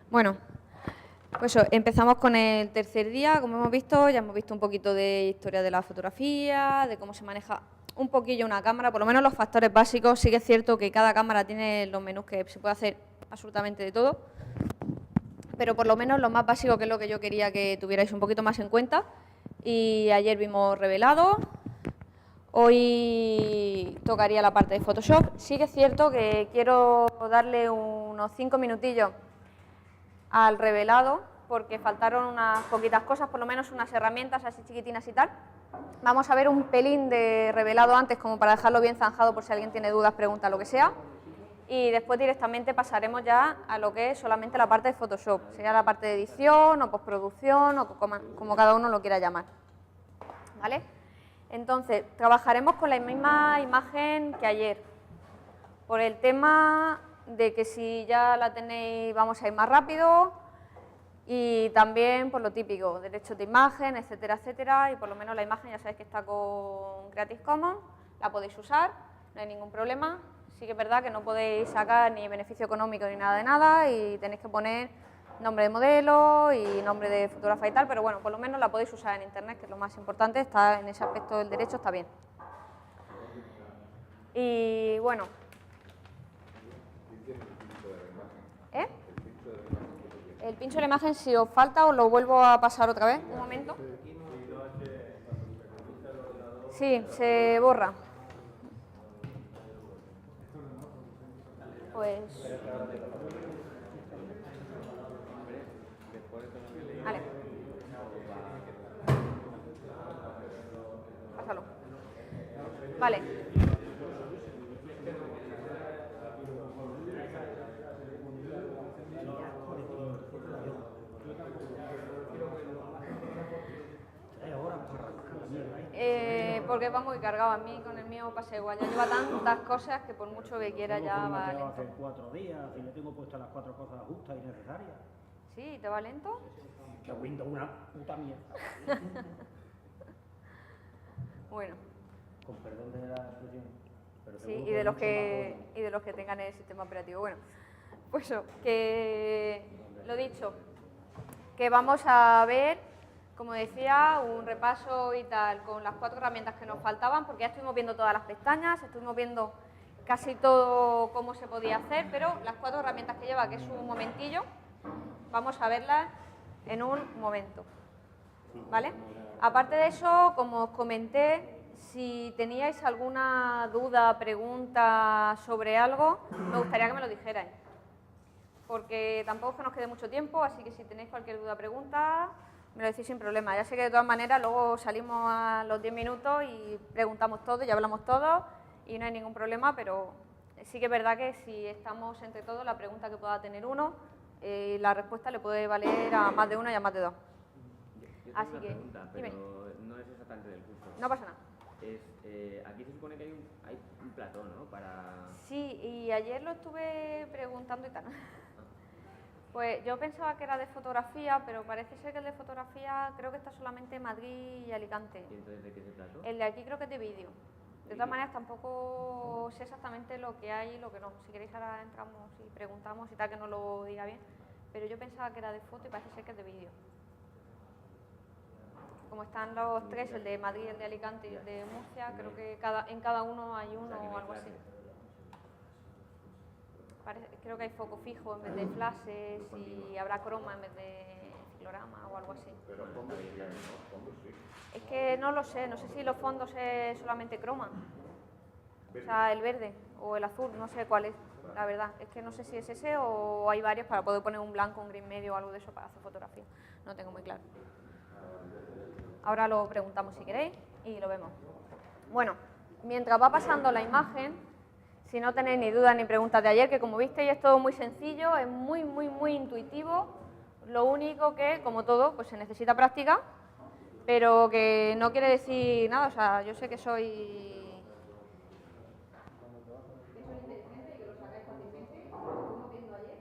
Bueno, pues eso, empezamos con el tercer día. Como hemos visto, ya hemos visto un poquito de historia de la fotografía, de cómo se maneja un poquillo una cámara, por lo menos los factores básicos. Sí que es cierto que cada cámara tiene los menús que se puede hacer absolutamente de todo, pero por lo menos lo más básico, que es lo que yo quería que tuvierais un poquito más en cuenta. Y ayer vimos revelado, hoy tocaría la parte de Photoshop. Sí que es cierto que quiero darle unos 5 minutillos al revelado, porque faltaron unas poquitas cosas, por lo menos unas herramientas así chiquitinas y tal. Vamos a ver un pelín de revelado antes, como para dejarlo bien zanjado por si alguien tiene dudas, preguntas, lo que sea. Y después directamente pasaremos ya a lo que es solamente la parte de Photoshop. Sería la parte de edición o postproducción o como cada uno lo quiera llamar. ¿Vale? Entonces, trabajaremos con la misma imagen que ayer. Por el tema de que si ya la tenéis vamos a ir más rápido, y también por lo típico, derechos de imagen, etcétera, etcétera, y por lo menos la imagen ya sabéis que está con Creative Commons, la podéis usar, no hay ningún problema. Sí que es verdad que no podéis sacar ni beneficio económico ni nada de nada y tenéis que poner nombre de modelo y nombre de fotógrafa y tal, pero bueno, por lo menos la podéis usar en internet, que es lo más importante, está en ese aspecto del derecho, está bien. Y bueno, ¿eh? El pincho de la imagen, si os falta, os lo vuelvo a pasar otra vez. Un momento. Sí, se borra. Pues... Vale. Pásalo. Vale. Porque va muy cargado. A mí con el mío pasa igual. Ya lleva tantas cosas que por mucho que quiera ya va lento. Hace 4 días y le tengo puestas las 4 cosas justas y necesarias. ¿Sí? ¿Te va lento? Que Windows una puta mierda. Bueno. Con perdón de la expresión. Pero sí, y de los que tengan el sistema operativo. Bueno, pues eso, que lo dicho, que vamos a ver, como decía, un repaso y tal con las 4 herramientas que nos faltaban, porque ya estuvimos viendo todas las pestañas, estuvimos viendo casi todo cómo se podía hacer, pero las 4 herramientas que lleva, que es un momentillo, vamos a verlas en un momento, ¿vale? Aparte de eso, como os comenté, si teníais alguna duda, pregunta sobre algo, me gustaría que me lo dijerais, porque tampoco es que nos quede mucho tiempo, así que si tenéis cualquier duda, pregunta, me lo decís sin problema. Ya sé que de todas maneras luego salimos a los 10 minutos y preguntamos todo y hablamos todo y no hay ningún problema, pero sí que es verdad que si estamos entre todos, la pregunta que pueda tener uno, la respuesta le puede valer a más de uno y a más de dos. Así que, pregunta, pero dime. No es exactamente del curso. No pasa nada. Aquí se supone que hay un plató, ¿no? Para... Sí, y ayer lo estuve preguntando y tal. Pues yo pensaba que era de fotografía, pero parece ser que el de fotografía creo que está solamente en Madrid y Alicante. ¿Y entonces de qué es el plató? El de aquí creo que es de vídeo. De todas maneras tampoco sé exactamente lo que hay y lo que no. Si queréis ahora entramos y preguntamos y tal, que no lo diga bien. Pero yo pensaba que era de foto y parece ser que es de vídeo. Como están los 3, el de Madrid, el de Alicante y el de Murcia, creo que en cada uno hay uno o algo así. Creo que hay foco fijo en vez de flashes y habrá croma en vez de ciclorama o algo así. Pero fondos sí, ¿no? Fondos sí. Es que no lo sé, no sé si los fondos es solamente croma. O sea, el verde o el azul, no sé cuál es, la verdad. Es que no sé si es ese o hay varios para poder poner un blanco, un gris medio o algo de eso para hacer fotografía. No tengo muy claro. Ahora lo preguntamos si queréis y lo vemos. Bueno, mientras va pasando la imagen, si no tenéis ni dudas ni preguntas de ayer, que como visteis es todo muy sencillo, es muy, muy, muy intuitivo. Lo único que, como todo, pues se necesita práctica, pero que no quiere decir nada. O sea, yo sé que soy... inteligente y que lo sacáis fácilmente, como estuvimos viendo ayer.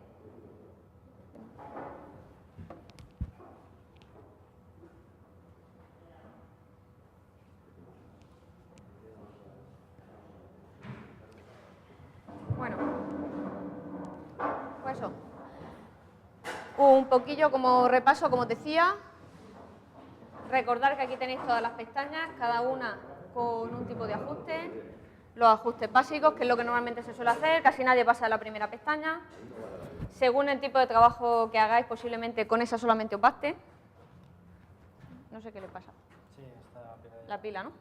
Bueno, pues eso. Un poquillo como repaso, como os decía, recordar que aquí tenéis todas las pestañas, cada una con un tipo de ajuste, los ajustes básicos, que es lo que normalmente se suele hacer, casi nadie pasa de la primera pestaña. Según el tipo de trabajo que hagáis, posiblemente con esa solamente os baste. No sé qué le pasa. Sí, está La pila, ¿no?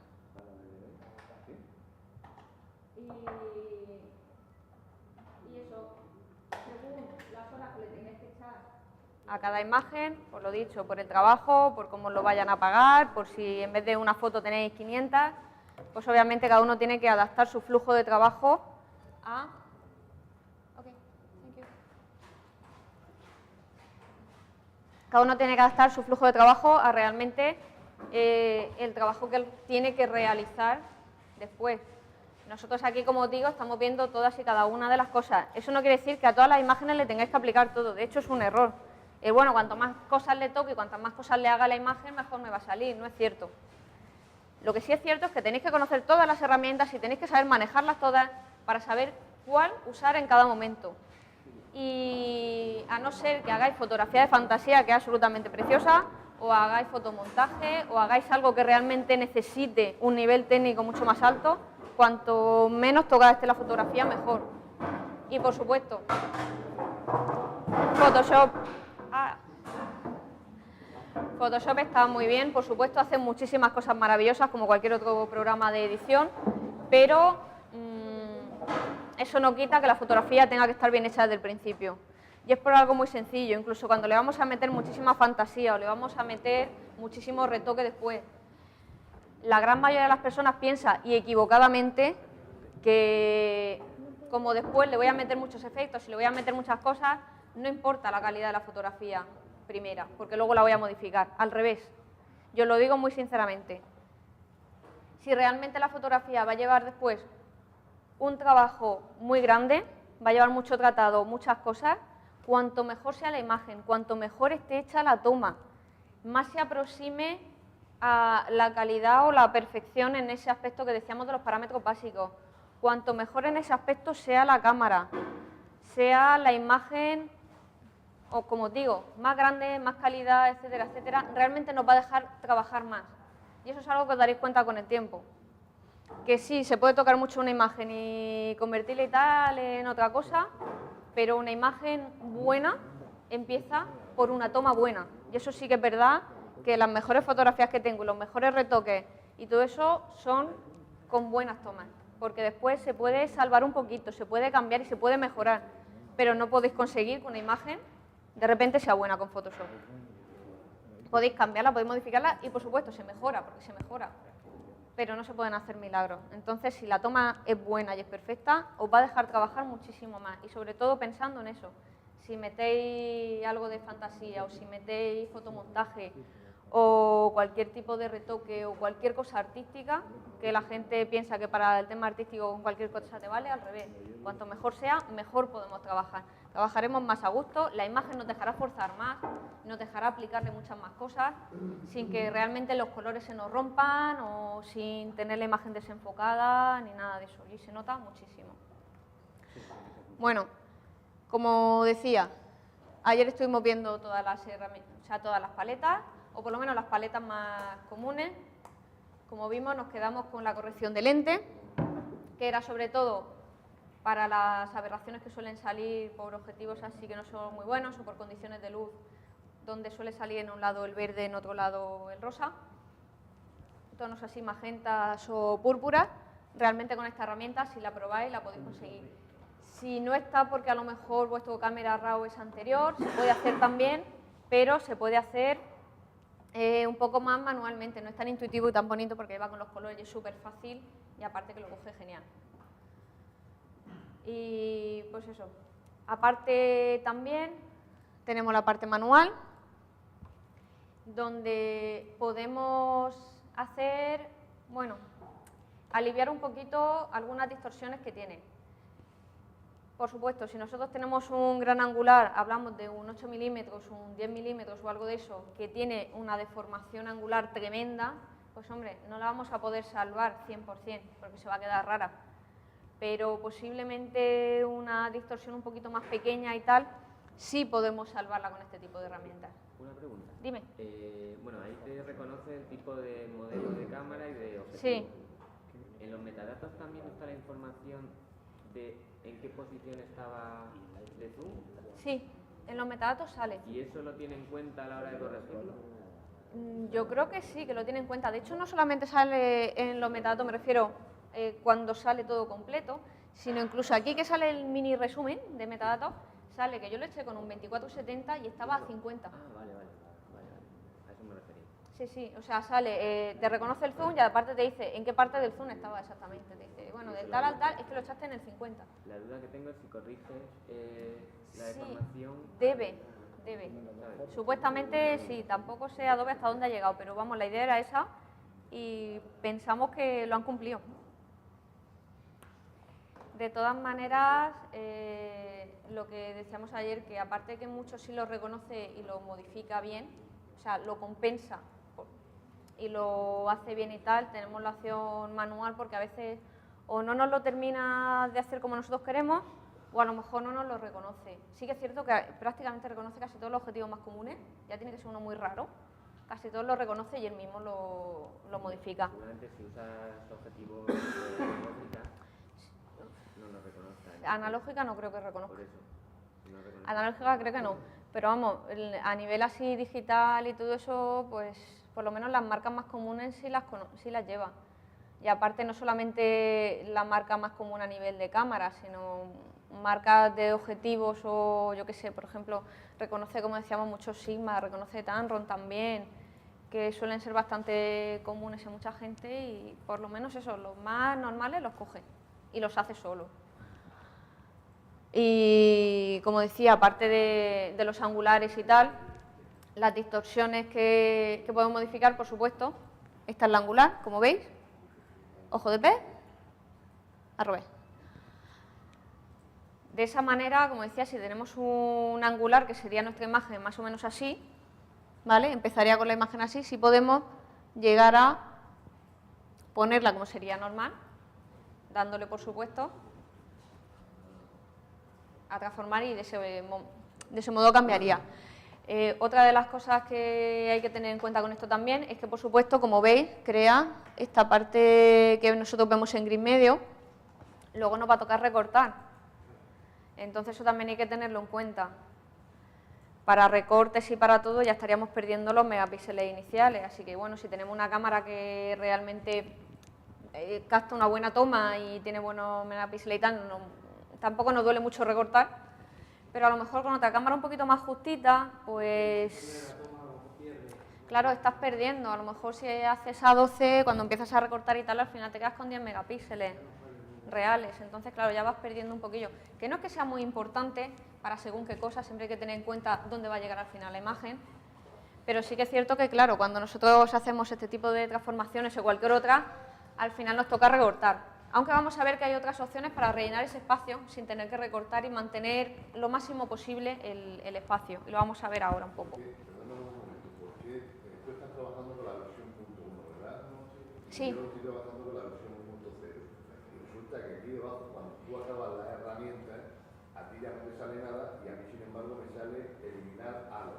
Y eso, según las horas que le tengáis que echar a cada imagen, por lo dicho, por el trabajo, por cómo lo vayan a pagar, por si en vez de una foto tenéis 500, pues obviamente cada uno tiene que adaptar su flujo de trabajo a... Cada uno tiene que adaptar su flujo de trabajo a realmente el trabajo que él tiene que realizar después. Nosotros aquí, como os digo, estamos viendo todas y cada una de las cosas. Eso no quiere decir que a todas las imágenes le tengáis que aplicar todo. De hecho, es un error. Bueno, cuanto más cosas le toque y cuantas más cosas le haga a la imagen, mejor me va a salir. No es cierto. Lo que sí es cierto es que tenéis que conocer todas las herramientas y tenéis que saber manejarlas todas para saber cuál usar en cada momento. Y a no ser que hagáis fotografía de fantasía, que es absolutamente preciosa, o hagáis fotomontaje, o hagáis algo que realmente necesite un nivel técnico mucho más alto, cuanto menos tocada esté la fotografía, mejor. Y por supuesto, Photoshop. Photoshop está muy bien, por supuesto, hace muchísimas cosas maravillosas como cualquier otro programa de edición, pero eso no quita que la fotografía tenga que estar bien hecha desde el principio. Y es por algo muy sencillo, incluso cuando le vamos a meter muchísima fantasía o le vamos a meter muchísimo retoque después. La gran mayoría de las personas piensa, y equivocadamente, que como después le voy a meter muchos efectos y le voy a meter muchas cosas, no importa la calidad de la fotografía primera, porque luego la voy a modificar. Al revés, yo lo digo muy sinceramente. Si realmente la fotografía va a llevar después un trabajo muy grande, va a llevar mucho tratado, muchas cosas, cuanto mejor sea la imagen, cuanto mejor esté hecha la toma, más se aproxime a la calidad o la perfección en ese aspecto que decíamos de los parámetros básicos, cuanto mejor en ese aspecto sea la cámara, sea la imagen, o como os digo, más grande, más calidad, etcétera, etcétera, realmente nos va a dejar trabajar más. Y eso es algo que os daréis cuenta con el tiempo. Que sí, se puede tocar mucho una imagen y convertirla y tal en otra cosa, pero una imagen buena empieza por una toma buena. Y eso sí que es verdad, que las mejores fotografías que tengo, los mejores retoques y todo eso son con buenas tomas, porque después se puede salvar un poquito, se puede cambiar y se puede mejorar, pero no podéis conseguir que una imagen de repente sea buena con Photoshop. Podéis cambiarla, podéis modificarla y por supuesto se mejora, porque se mejora, pero no se pueden hacer milagros. Entonces, si la toma es buena y es perfecta, os va a dejar trabajar muchísimo más y sobre todo pensando en eso. Si metéis algo de fantasía o si metéis fotomontaje o cualquier tipo de retoque o cualquier cosa artística, que la gente piensa que para el tema artístico con cualquier cosa te vale, al revés. Cuanto mejor sea, mejor podemos trabajar. Trabajaremos más a gusto, la imagen nos dejará forzar más, nos dejará aplicarle muchas más cosas, sin que realmente los colores se nos rompan o sin tener la imagen desenfocada ni nada de eso. Y se nota muchísimo. Bueno, como decía, ayer estuvimos viendo todas las herramientas, o sea, todas las paletas, o por lo menos las paletas más comunes. Como vimos, nos quedamos con la corrección de lente, que era sobre todo para las aberraciones que suelen salir por objetivos así que no son muy buenos o por condiciones de luz, donde suele salir en un lado el verde, en otro lado el rosa, tonos así magentas o púrpuras. Realmente con esta herramienta, si la probáis, la podéis conseguir. Si no está porque a lo mejor vuestro cámara RAW es anterior, se puede hacer también, pero se puede hacer un poco más manualmente. No es tan intuitivo y tan bonito porque va con los colores y es súper fácil y aparte que lo coge genial. Y pues eso, aparte también tenemos la parte manual, donde podemos hacer, bueno, aliviar un poquito algunas distorsiones que tiene. Por supuesto, si nosotros tenemos un gran angular, hablamos de un 8 milímetros, un 10 milímetros o algo de eso, que tiene una deformación angular tremenda, pues hombre, no la vamos a poder salvar 100%, porque se va a quedar rara. Pero posiblemente una distorsión un poquito más pequeña y tal, sí podemos salvarla con este tipo de herramientas. Una pregunta. Dime. Bueno, ahí te reconoce el tipo de modelo de cámara y de objetivo. Sí. En los metadatos también está la información de en qué posición estaba de zoom. Sí, en los metadatos sale. ¿Y eso lo tiene en cuenta a la hora de corregirlo? Yo creo que sí, que lo tiene en cuenta. De hecho, no solamente sale en los metadatos, me refiero cuando sale todo completo, sino incluso aquí que sale el mini resumen de metadatos, sale que yo lo eché con un 2470 y estaba a 50. Ah, vale. A eso me refería. Sí, sí, o sea, sale, te reconoce el zoom y aparte te dice en qué parte del zoom estaba exactamente. Te dice, bueno, de tal al tal, es que lo echaste en el 50. La duda que tengo es si corriges la Sí, deformación. debe. Supuestamente sí, tampoco sé Adobe hasta dónde ha llegado, pero vamos, la idea era esa y pensamos que lo han cumplido. De todas maneras, lo que decíamos ayer, que aparte que mucho sí lo reconoce y lo modifica bien, o sea, lo compensa y lo hace bien y tal, tenemos la opción manual porque a veces o no nos lo termina de hacer como nosotros queremos o a lo mejor no nos lo reconoce. Sí que es cierto que prácticamente reconoce casi todos los objetivos más comunes, ya tiene que ser uno muy raro, casi todos lo reconoce y él mismo lo modifica. Seguramente si usas objetivos de analógica, no lo reconoce. Analógica no creo que reconozca. Por eso, no reconoce. Analógica creo que no, pero vamos, a nivel así digital y todo eso, pues por lo menos las marcas más comunes sí las lleva. Y aparte no solamente la marca más común a nivel de cámara, sino marcas de objetivos o yo qué sé, por ejemplo, reconoce, como decíamos, mucho Sigma, reconoce Tamron también, que suelen ser bastante comunes en mucha gente y por lo menos eso, los más normales los coge y los hace solo. Y como decía, aparte de los angulares y tal, las distorsiones que podemos modificar, por supuesto, esta es la angular, como veis, ojo de pez, al revés. De esa manera, como decía, si tenemos un angular, que sería nuestra imagen más o menos así, ¿vale? Empezaría con la imagen así, si podemos llegar a ponerla como sería normal, dándole, por supuesto, a transformar y de ese modo cambiaría. Otra de las cosas que hay que tener en cuenta con esto también es que, por supuesto, como veis, crea esta parte que nosotros vemos en gris medio, luego nos va a tocar recortar. Entonces eso también hay que tenerlo en cuenta. Para recortes y para todo ya estaríamos perdiendo los megapíxeles iniciales, así que bueno, si tenemos una cámara que realmente capta una buena toma y tiene buenos megapíxeles y tal, tampoco nos duele mucho recortar, pero a lo mejor con otra cámara un poquito más justita, pues claro, estás perdiendo. A lo mejor si haces A12, cuando empiezas a recortar y tal, al final te quedas con 10 megapíxeles reales, entonces claro, ya vas perdiendo un poquillo. Que no es que sea muy importante para según qué cosas, siempre hay que tener en cuenta dónde va a llegar al final la imagen, pero sí que es cierto que claro, cuando nosotros hacemos este tipo de transformaciones o cualquier otra, al final nos toca recortar. Aunque vamos a ver que hay otras opciones para rellenar ese espacio sin tener que recortar y mantener lo máximo posible el espacio. Y lo vamos a ver ahora un poco. Perdóname un momento, porque tú estás trabajando con la versión .1, ¿verdad? Sí. Yo estoy trabajando con la versión 1.0. Y resulta que aquí debajo, cuando tú acabas las herramientas, a ti ya no te sale nada y a mí, sin embargo, me sale eliminar halo.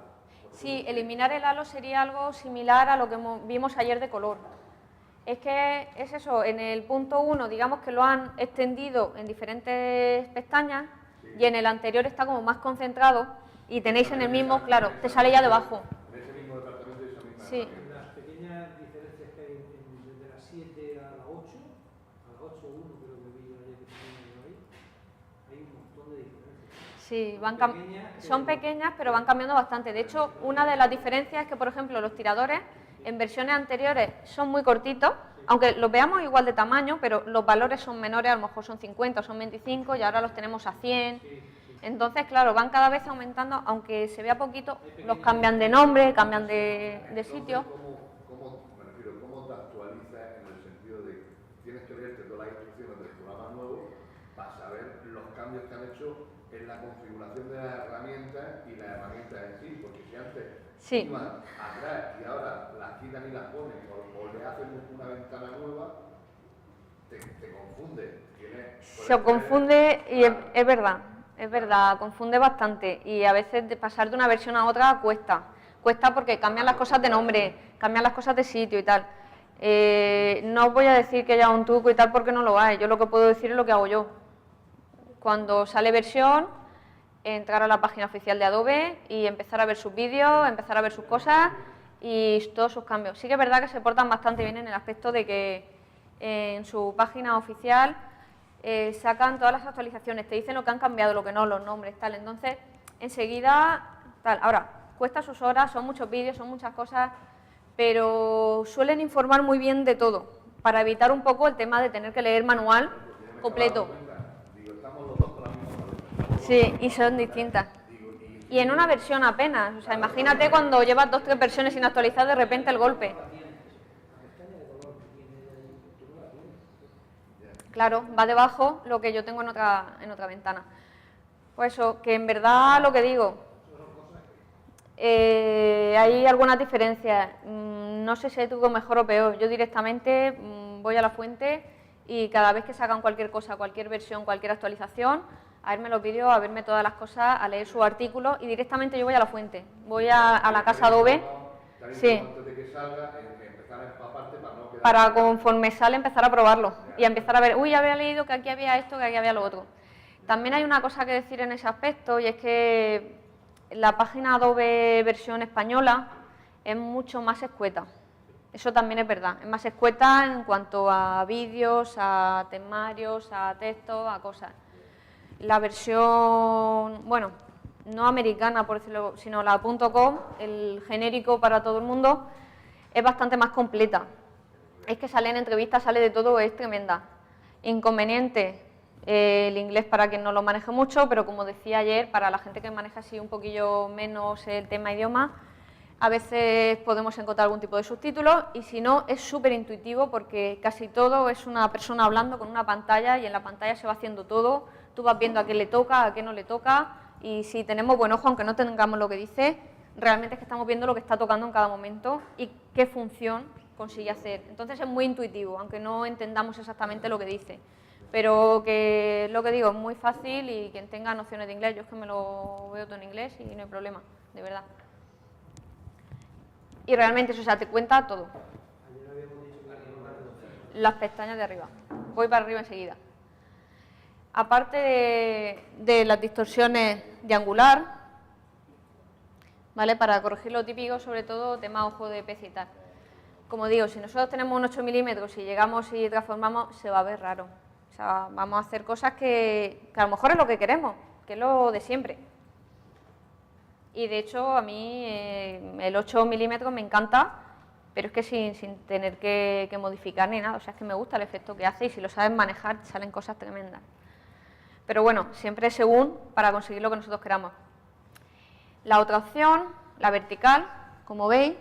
Sí, eliminar el halo sería algo similar a lo que vimos ayer de color. Es que es eso, en el punto 1 digamos que lo han extendido en diferentes pestañas y en el anterior está como más concentrado y tenéis en el mismo, claro, te sale ya debajo. En ese mismo departamento y esa misma Sí. herramienta. Las pequeñas diferencias que hay desde la 7 a la 8, a la 8.1 creo que vi ayer que tenía ahí, hay un montón de diferencias. Sí, son pequeñas, pero van cambiando bastante. De hecho, una de las diferencias es que, por ejemplo, los tiradores en versiones anteriores son muy cortitos, aunque los veamos igual de tamaño, pero los valores son menores, a lo mejor son 50 o son 25 y ahora los tenemos a 100. Entonces, claro, van cada vez aumentando, aunque se vea poquito, los cambian de nombre, cambian de sitio. ¿Cómo te actualizas en el sentido de que tienes que leerte todas las instrucciones del programa nuevo para saber los cambios que han hecho en la configuración de las herramientas y las herramientas en sí? Porque si antes iban atrás y ahora las quitan y las ponen o le hacen una ventana nueva, te confunde. Se confunde y es verdad. es verdad, confunde bastante y a veces de pasar de una versión a otra cuesta. Cuesta porque cambian las cosas de nombre, cambian las cosas de sitio y tal. No os voy a decir que haya un truco y tal porque no lo hay, yo lo que puedo decir es lo que hago yo. Cuando sale versión, entrar a la página oficial de Adobe y empezar a ver sus vídeos, empezar a ver sus cosas y todos sus cambios. Sí que es verdad que se portan bastante bien en el aspecto de que en su página oficial sacan todas las actualizaciones, te dicen lo que han cambiado, lo que no, los nombres, tal. Entonces, enseguida, tal. Ahora, cuesta sus horas, son muchos vídeos, son muchas cosas, pero suelen informar muy bien de todo, para evitar un poco el tema de tener que leer manual completo. Sí, y son distintas. Y en una versión apenas, o sea, imagínate cuando llevas 2 o 3 versiones sin actualizar, de repente el golpe. Claro, va debajo lo que yo tengo en otra ventana. Pues eso, que en verdad lo que digo, hay algunas diferencias. No sé si hay truco mejor o peor. Yo directamente voy a la fuente y cada vez que sacan cualquier cosa, cualquier versión, cualquier actualización, a verme los vídeos, a verme todas las cosas, a leer su artículo y directamente yo voy a la fuente. Voy a la casa Adobe. Sí. Para conforme sale empezar a probarlo y a empezar a ver, uy, había leído que aquí había esto, que aquí había lo otro. También hay una cosa que decir en ese aspecto y es que la página Adobe versión española es mucho más escueta. Eso también es verdad, es más escueta en cuanto a vídeos, a temarios, a textos, a cosas. La versión, bueno, no americana, por decirlo, sino la .com, el genérico para todo el mundo, es bastante más completa. Es que sale en entrevistas, sale de todo, es tremenda. Inconveniente, el inglés para quien no lo maneje mucho, pero como decía ayer, para la gente que maneja así un poquillo menos el tema idioma, a veces podemos encontrar algún tipo de subtítulos y si no, es súper intuitivo porque casi todo es una persona hablando con una pantalla y en la pantalla se va haciendo todo, tú vas viendo a qué le toca, a qué no le toca y si tenemos buen ojo, aunque no tengamos lo que dice, realmente es que estamos viendo lo que está tocando en cada momento y qué función consigue hacer. Entonces es muy intuitivo, aunque no entendamos exactamente lo que dice. Pero que lo que digo, es muy fácil y quien tenga nociones de inglés, yo es que me lo veo todo en inglés y no hay problema, de verdad. Y realmente eso, o sea, te cuenta todo. Las pestañas de arriba. Voy para arriba enseguida. Aparte de las distorsiones de angular, ¿vale? Para corregir lo típico, sobre todo tema ojo de pez y tal. Como digo, si nosotros tenemos un 8 milímetros y llegamos y transformamos, se va a ver raro. O sea, vamos a hacer cosas que a lo mejor es lo que queremos, que es lo de siempre. Y de hecho, a mí el 8 milímetros me encanta, pero es que sin tener que modificar ni nada. O sea, es que me gusta el efecto que hace y si lo sabes manejar, salen cosas tremendas. Pero bueno, siempre según para conseguir lo que nosotros queramos. La otra opción, la vertical, como veis,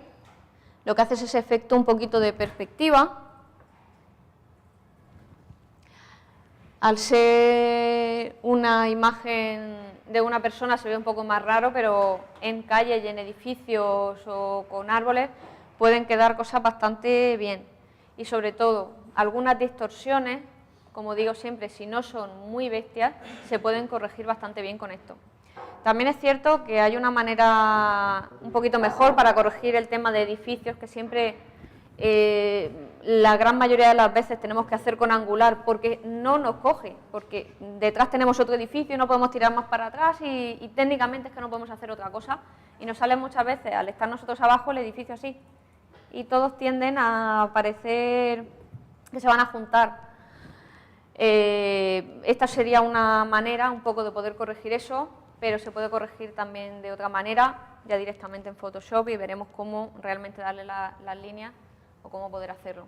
lo que hace es ese efecto un poquito de perspectiva. Al ser una imagen de una persona se ve un poco más raro, pero en calles y en edificios o con árboles pueden quedar cosas bastante bien. Y sobre todo, algunas distorsiones, como digo siempre, si no son muy bestias, se pueden corregir bastante bien con esto. También es cierto que hay una manera un poquito mejor para corregir el tema de edificios, que siempre la gran mayoría de las veces tenemos que hacer con angular porque no nos coge, porque detrás tenemos otro edificio y no podemos tirar más para atrás y técnicamente es que no podemos hacer otra cosa y nos sale muchas veces al estar nosotros abajo el edificio así y todos tienden a parecer que se van a juntar. Esta sería una manera un poco de poder corregir eso, pero se puede corregir también de otra manera, ya directamente en Photoshop y veremos cómo realmente darle las líneas o cómo poder hacerlo.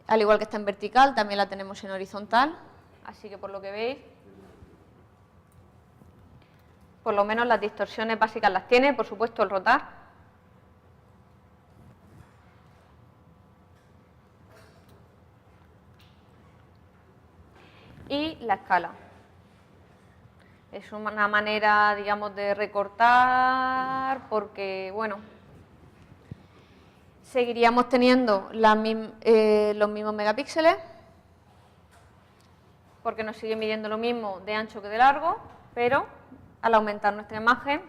Al igual que está en vertical, también la tenemos en horizontal, así que por lo que veis, por lo menos las distorsiones básicas las tiene, por supuesto el rotar. Y la escala. Es una manera, digamos, de recortar porque, bueno, seguiríamos teniendo los mismos megapíxeles, porque nos sigue midiendo lo mismo de ancho que de largo, pero al aumentar nuestra imagen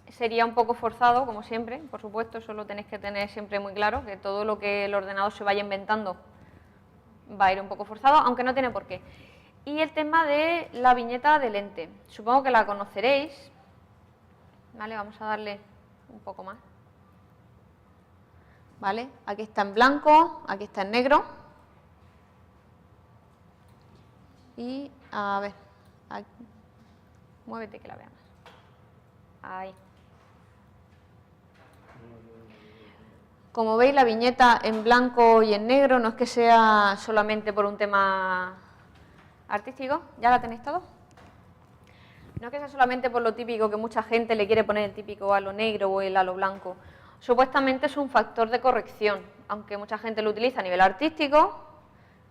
sería un poco forzado, como siempre, por supuesto, eso lo tenéis que tener siempre muy claro, que todo lo que el ordenador se vaya inventando va a ir un poco forzado, aunque no tiene por qué. Y el tema de la viñeta de lente, supongo que la conoceréis, ¿vale? Vamos a darle un poco más. ¿Vale? Aquí está en blanco, aquí está en negro. Y, a ver, aquí. Muévete que la veamos. Ahí. Como veis, la viñeta en blanco y en negro no es que sea solamente por un tema artístico. ¿Ya la tenéis todo? No es que sea solamente por lo típico que mucha gente le quiere poner el típico halo negro o el halo blanco. Supuestamente es un factor de corrección, aunque mucha gente lo utiliza a nivel artístico,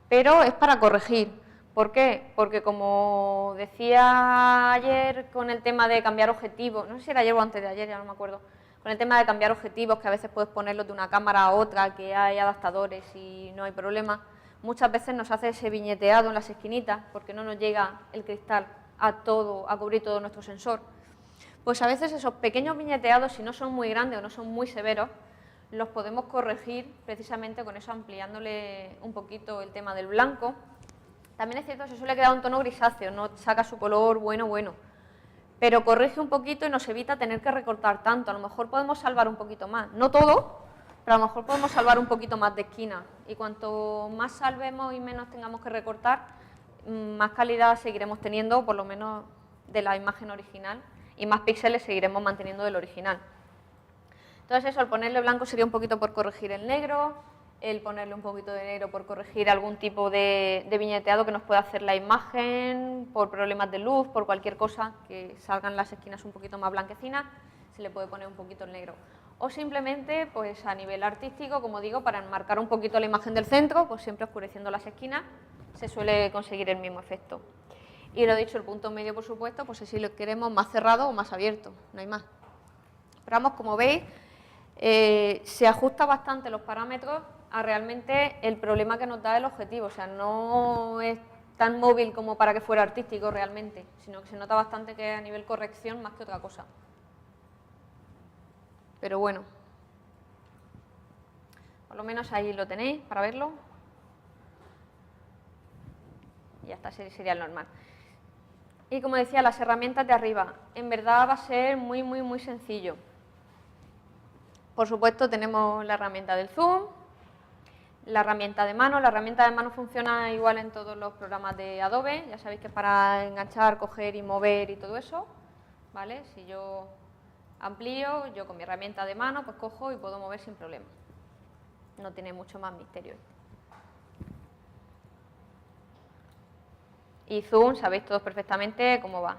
pero es para corregir. ¿Por qué? Porque como decía ayer con el tema de cambiar objetivos, no sé si era ayer o antes de ayer, ya no me acuerdo, con el tema de cambiar objetivos, que a veces puedes ponerlos de una cámara a otra, que hay adaptadores y no hay problema, muchas veces nos hace ese viñeteado en las esquinitas, porque no nos llega el cristal a cubrir todo nuestro sensor. Pues a veces esos pequeños viñeteados, si no son muy grandes o no son muy severos, los podemos corregir precisamente con eso, ampliándole un poquito el tema del blanco. También es cierto que se suele quedar un tono grisáceo, no saca su color bueno, pero corrige un poquito y nos evita tener que recortar tanto. A lo mejor podemos salvar un poquito más, no todo, pero a lo mejor podemos salvar un poquito más de esquina. Y cuanto más salvemos y menos tengamos que recortar, más calidad seguiremos teniendo, por lo menos de la imagen original, y más píxeles seguiremos manteniendo del original. Entonces eso, el ponerle blanco sería un poquito por corregir el negro, el ponerle un poquito de negro por corregir algún tipo de viñeteado que nos pueda hacer la imagen, por problemas de luz, por cualquier cosa, que salgan las esquinas un poquito más blanquecinas, se le puede poner un poquito el negro. O simplemente, pues a nivel artístico, como digo, para enmarcar un poquito la imagen del centro, pues siempre oscureciendo las esquinas, se suele conseguir el mismo efecto. Y lo dicho, el punto medio, por supuesto, pues si lo queremos más cerrado o más abierto, no hay más. Pero vamos, como veis, se ajusta bastante los parámetros a realmente el problema que nos da el objetivo. O sea, no es tan móvil como para que fuera artístico realmente, sino que se nota bastante que es a nivel corrección más que otra cosa. Pero bueno, por lo menos ahí lo tenéis para verlo. Y ya está, sería el normal. Y como decía, las herramientas de arriba, en verdad va a ser muy sencillo. Por supuesto tenemos la herramienta del zoom, la herramienta de mano. La herramienta de mano funciona igual en todos los programas de Adobe, ya sabéis que es para enganchar, coger y mover y todo eso, ¿vale? Si yo amplío, yo con mi herramienta de mano pues cojo y puedo mover sin problema. No tiene mucho más misterio. Y zoom, sabéis todos perfectamente cómo va.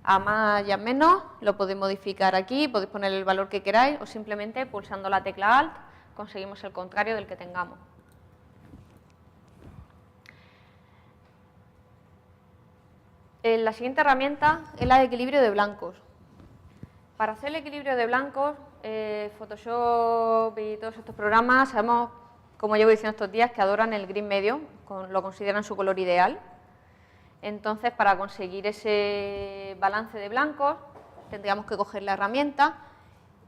A más y a menos, lo podéis modificar aquí, podéis poner el valor que queráis o simplemente pulsando la tecla Alt conseguimos el contrario del que tengamos. La siguiente herramienta es la de equilibrio de blancos. Para hacer el equilibrio de blancos, Photoshop y todos estos programas, sabemos, como llevo diciendo estos días, que adoran el gris medio, lo consideran su color ideal. Entonces, para conseguir ese balance de blancos, tendríamos que coger la herramienta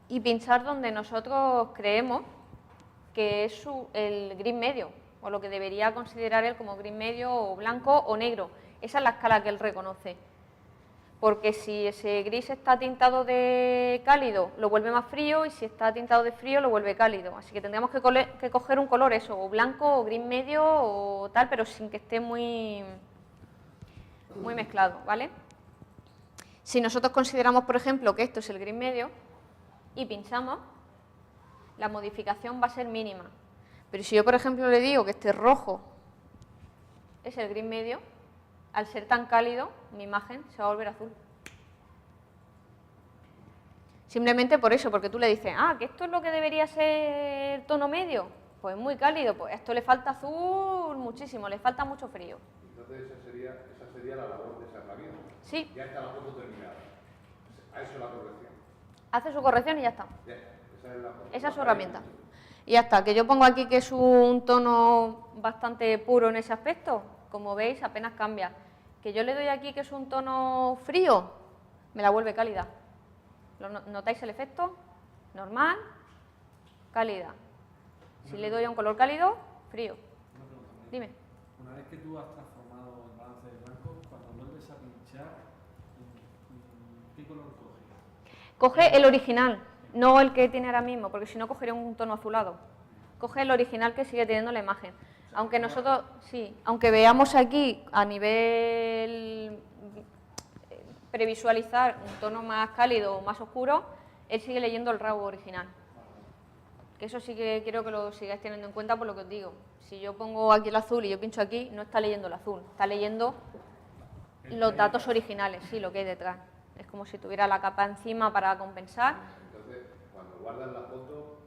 y pinchar donde nosotros creemos que es el gris medio, o lo que debería considerar él como gris medio, o blanco o negro. Esa es la escala que él reconoce. Porque si ese gris está tintado de cálido, lo vuelve más frío, y si está tintado de frío, lo vuelve cálido. Así que tendríamos que coger un color, eso, o blanco, o gris medio, o tal, pero sin que esté muy mezclado, ¿vale? Si nosotros consideramos, por ejemplo, que esto es el gris medio y pinchamos, la modificación va a ser mínima. Pero si yo, por ejemplo, le digo que este rojo es el gris medio, al ser tan cálido, mi imagen se va a volver azul. Simplemente por eso, porque tú le dices, que esto es lo que debería ser tono medio, pues muy cálido, pues esto le falta azul muchísimo, le falta mucho frío. Entonces esa sería la labor de esa herramienta. Sí. Ya está la foto terminada. A eso es la corrección. Hace su corrección y ya está. Bien, esa es Esa es su herramienta. Y ya está, que yo pongo aquí que es un tono bastante puro en ese aspecto, como veis apenas cambia. Que yo le doy aquí que es un tono frío, me la vuelve cálida. ¿Notáis el efecto? Normal, cálida. Si le doy a un color cálido, frío. Una pregunta, María. Dime. Una vez que tú has transformado el balance de blanco, cuando vuelves a pinchar, ¿qué color coge? Coge el original, no el que tiene ahora mismo, porque si no cogería un tono azulado. Coge el original que sigue teniendo la imagen. Aunque nosotros, sí, aunque veamos aquí a nivel previsualizar un tono más cálido o más oscuro, él sigue leyendo el RAW original. Que eso sí que quiero que lo sigáis teniendo en cuenta por lo que os digo. Si yo pongo aquí el azul y yo pincho aquí, no está leyendo el azul, está leyendo los datos originales, sí, lo que hay detrás. Es como si tuviera la capa encima para compensar. Entonces, cuando guardas la foto,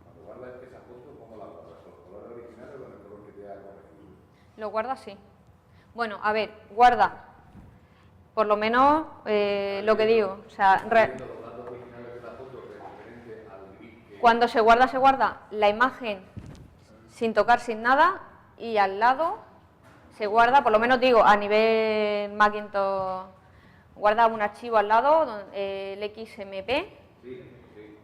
cuando guardas esa foto, ¿cómo la guardas? ¿Con los colores originales o con el color que te ha corregido? ¿Lo guarda? Sí. Bueno, a ver, guarda, por lo menos lo que digo. O sea, Los datos originales de la foto referente al gris que cuando se guarda la imagen sin tocar, sin nada, y al lado se guarda, por lo menos digo, a nivel Macintosh, guarda un archivo al lado, el XMP,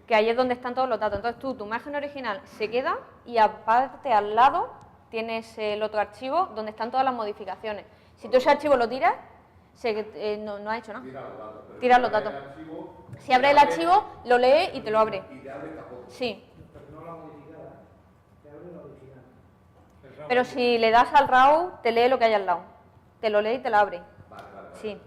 que ahí es donde están todos los datos. Entonces tu imagen original se queda y aparte al lado tienes el otro archivo donde están todas las modificaciones. Si tú ese archivo lo tiras, no ha hecho nada. Tira los datos. Si abre el archivo, lo lee y te lo abre. y te abre esta foto. Sí. Pero no la modificada, te abre la original. Pero si le das al RAW, te lee lo que hay al lado. Te lo lee y te lo abre. Sí.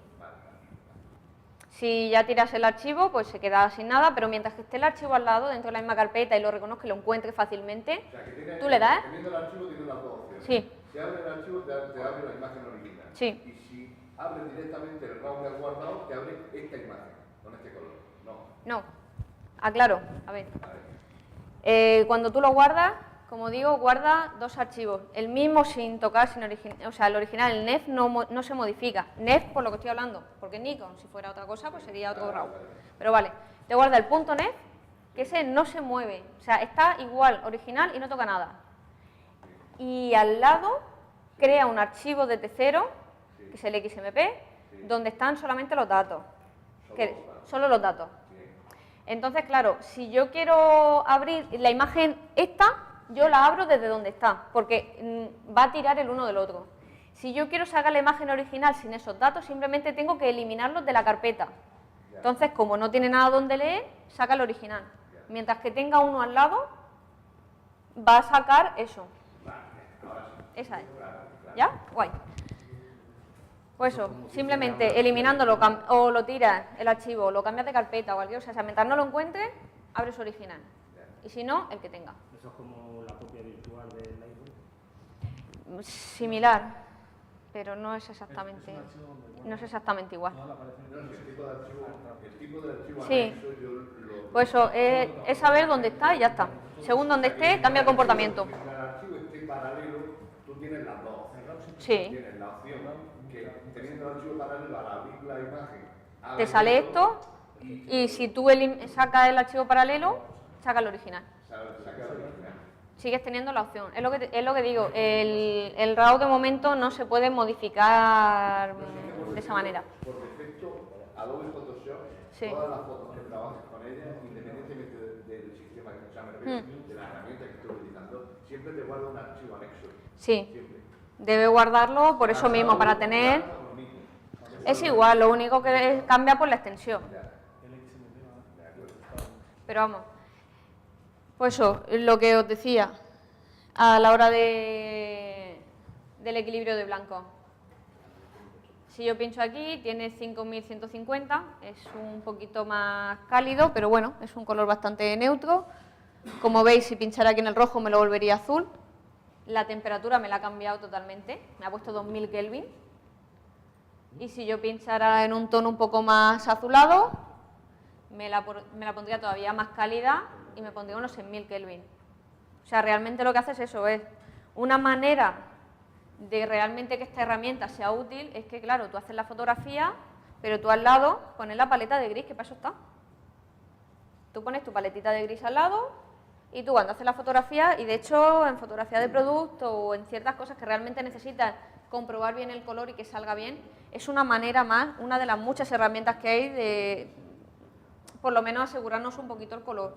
Si ya tiras el archivo, pues se queda sin nada, pero mientras que esté el archivo al lado, dentro de la misma carpeta y lo reconozca y lo encuentre fácilmente, O sea, que tiene, tú le das. teniendo el archivo tiene las dos opciones. Sí. Si abre el archivo te abre la imagen original. Sí. Y si abre directamente el RAW que has guardado, te abre esta imagen, con este color. No. No. Aclaro. A ver. Cuando tú lo guardas, como digo, guarda dos archivos. El mismo sin tocar, sin o sea, el original, el NEF no se modifica. NEF por lo que estoy hablando, porque Nikon, si fuera otra cosa, pues sería otro RAW. Pero vale, te guarda el punto NEF, que ese no se mueve. O sea, está igual, original y no toca nada. Y al lado crea un archivo de T0, que es el XMP, donde están solamente los datos. Solo los datos. Entonces, claro, si yo quiero abrir la imagen esta, yo la abro desde donde está, porque va a tirar el uno del otro. Si yo quiero sacar la imagen original sin esos datos, simplemente tengo que eliminarlos de la carpeta. Entonces, como no tiene nada donde leer, saca el original. Mientras que tenga uno al lado, va a sacar eso. Esa es. ¿Ya? Guay. Pues eso, simplemente eliminándolo o lo tiras el archivo, lo cambias de carpeta o cualquier cosa, mientras no lo encuentres, abres su original. Y si no, el que tenga. Eso es como la copia virtual del Lightroom. Similar, pero no es exactamente, igual. No, el tipo de archivo Sí. anexo yo lo... Pues eso, es saber dónde está y ya está. Según donde esté, cambia el comportamiento. Mientras el archivo esté paralelo, tú tienes las dos opciones. Sí. Tienes la opción que teniendo el archivo paralelo al abrir la imagen, haga Te sale esto y si tú sacas el archivo paralelo, saca el original. saca el original. Sigues teniendo la opción. Es lo que digo, el RAW de momento no se puede modificar de esa manera. Por defecto, Adobe Photoshop, Sí. todas las fotos que trabajes con ella, independientemente del sistema que de la herramienta que estés utilizando, siempre te guarda un archivo anexo. Sí, Siempre. debe guardarlo por eso mismo, para tener... Es igual, lo único que cambia por la extensión. Pero vamos, pues eso, lo que os decía, a la hora del equilibrio de blanco. Si yo pincho aquí, tiene 5150, es un poquito más cálido, pero bueno, es un color bastante neutro. Como veis, si pinchara aquí en el rojo me lo volvería azul. La temperatura me la ha cambiado totalmente, me ha puesto 2000 Kelvin. Y si yo pinchara en un tono un poco más azulado, me la pondría todavía más cálida y me pondría unos 6000 Kelvin. O sea, realmente lo que hace es eso, es una manera de realmente que esta herramienta sea útil, es que, claro, tú haces la fotografía, pero tú al lado pones la paleta de gris, que para eso está. Tú pones tu paletita de gris al lado Y tú cuando haces la fotografía, y de hecho en fotografía de producto o en ciertas cosas que realmente necesitas comprobar bien el color y que salga bien, es una manera más, una de las muchas herramientas que hay de, por lo menos, asegurarnos un poquito el color.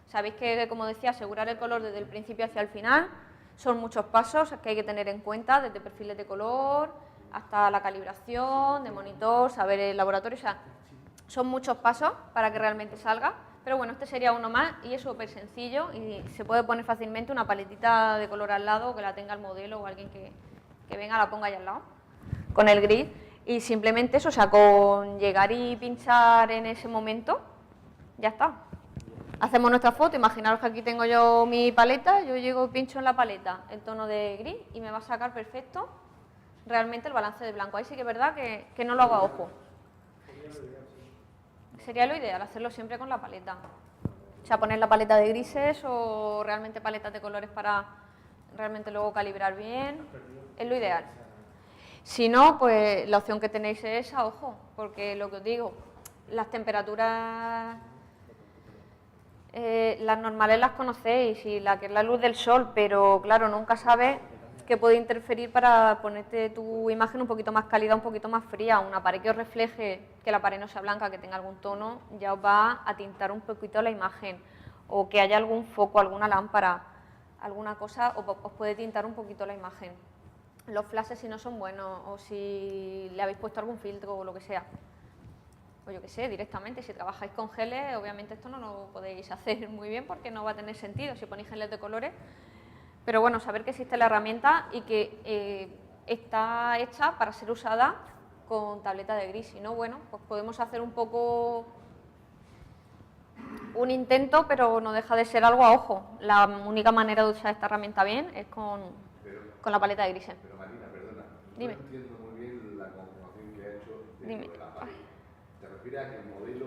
Sabéis que, como decía, asegurar el color desde el principio hacia el final son muchos pasos que hay que tener en cuenta, desde perfiles de color hasta la calibración de monitor, saber el laboratorio, o sea, son muchos pasos para que realmente salga. Pero bueno, este sería uno más y es súper sencillo y se puede poner fácilmente una paletita de color al lado, que la tenga el modelo o alguien que venga la ponga ahí al lado, con el gris. Y simplemente eso, o sea, con llegar y pinchar en ese momento, ya está. Hacemos nuestra foto, imaginaros que aquí tengo yo mi paleta, yo llego y pincho en la paleta el tono de gris y me va a sacar perfecto realmente el balance de blanco. Ahí sí que es verdad que no lo hago a ojo. Sería lo ideal, hacerlo siempre con la paleta. O sea, poner la paleta de grises o realmente paletas de colores para realmente luego calibrar bien, es lo ideal. Si no, pues la opción que tenéis es esa, ojo, porque lo que os digo, las temperaturas, las normales las conocéis y la que es la luz del sol, pero claro, nunca sabes que puede interferir para ponerte tu imagen un poquito más cálida, un poquito más fría. Una pared que os refleje, que la pared no sea blanca, que tenga algún tono, ya os va a tintar un poquito la imagen. O que haya algún foco, alguna lámpara, alguna cosa, os puede tintar un poquito la imagen. Los flashes si no son buenos, o si le habéis puesto algún filtro o lo que sea. O yo que sé, directamente, si trabajáis con geles, obviamente esto no lo podéis hacer muy bien porque no va a tener sentido si ponéis geles de colores. Pero bueno, saber que existe la herramienta y que está hecha para ser usada con tableta de gris. Si no, bueno, pues podemos hacer un poco un intento, pero no deja de ser algo a ojo. La única manera de usar esta herramienta bien es con la paleta de grises. Pero Marina, perdona, Dime. no entiendo muy bien la confirmación que ha hecho Dime. de la paleta. ¿Te refieres a que el modelo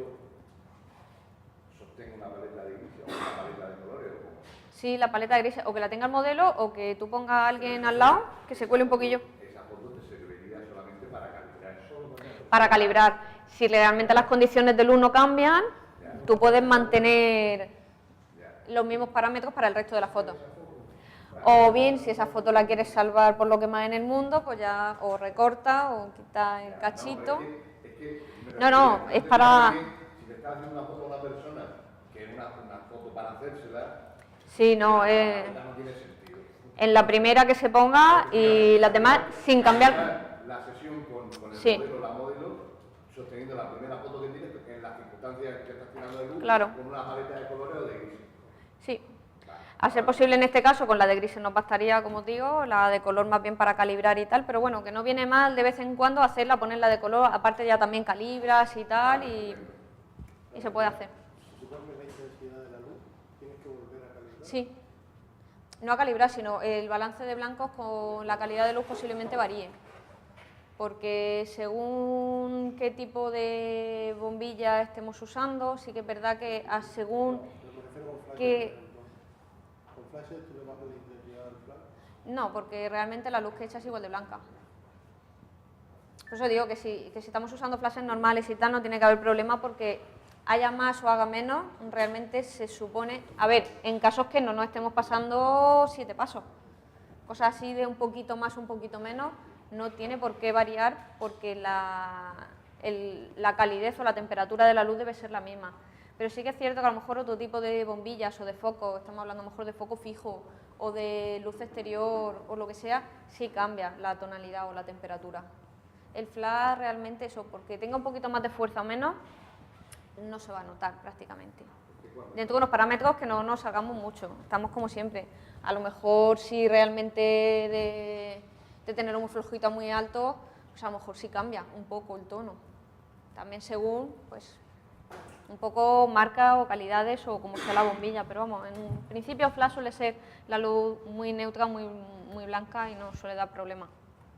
sostenga una paleta de grises o una paleta de colores o cómo? Sí, la paleta de grises, o que la tenga el modelo o que tú pongas a alguien al lado que se cuele un poquillo. Esa foto te serviría solamente para calibrar. Para calibrar. Si realmente las condiciones del uno cambian, tú puedes mantener los mismos parámetros para el resto de la foto. O bien, si esa foto la quieres salvar por lo que más en el mundo, pues ya o recorta o quita el cachito. No, es para... Si le estás haciendo una foto a una persona, que es una foto para hacérsela, Sí, no, no tiene sentido. en la primera que se ponga y las demás sin cambiar. La sesión con el Sí. modelo, la modelo, sosteniendo la primera foto que tienes en las circunstancias que estás tirando de luz, Claro. con una paleta de colores o de grises. Sí. A ser posible en este caso, con la de grises nos bastaría, como os digo, la de color más bien para calibrar y tal, pero bueno, que no viene mal de vez en cuando hacerla, ponerla de color, aparte ya también calibras y tal, y se puede hacer. Si tú cambias la intensidad de la luz, tienes que volver a calibrar. Sí. No a calibrar, sino el balance de blancos con la calidad de luz posiblemente varíe. Porque según qué tipo de bombilla estemos usando, sí que es verdad que según Pero me refiero con flashes, que... por ejemplo. ¿Con flashes tú le bajas la intensidad al flash? No, porque realmente la luz que echa es igual de blanca. Por eso digo que si estamos usando flashes normales y tal, no tiene que haber problema porque haya más o haga menos, realmente se supone... A ver, en casos que no nos estemos pasando 7 pasos. Cosas así de un poquito más, un poquito menos, no tiene por qué variar porque la calidez o la temperatura de la luz debe ser la misma. Pero sí que es cierto que a lo mejor otro tipo de bombillas o de foco, estamos hablando a lo mejor de foco fijo o de luz exterior o lo que sea, sí cambia la tonalidad o la temperatura. El flash realmente eso, porque tenga un poquito más de fuerza o menos, no se va a notar prácticamente. Dentro de unos parámetros que no nos salgamos mucho, estamos como siempre. A lo mejor si realmente de tener un flojito muy alto, pues a lo mejor sí cambia un poco el tono. También según, pues, un poco marca o calidades o como sea la bombilla, pero vamos, en un principio flash suele ser la luz muy neutra, muy blanca y no suele dar problema.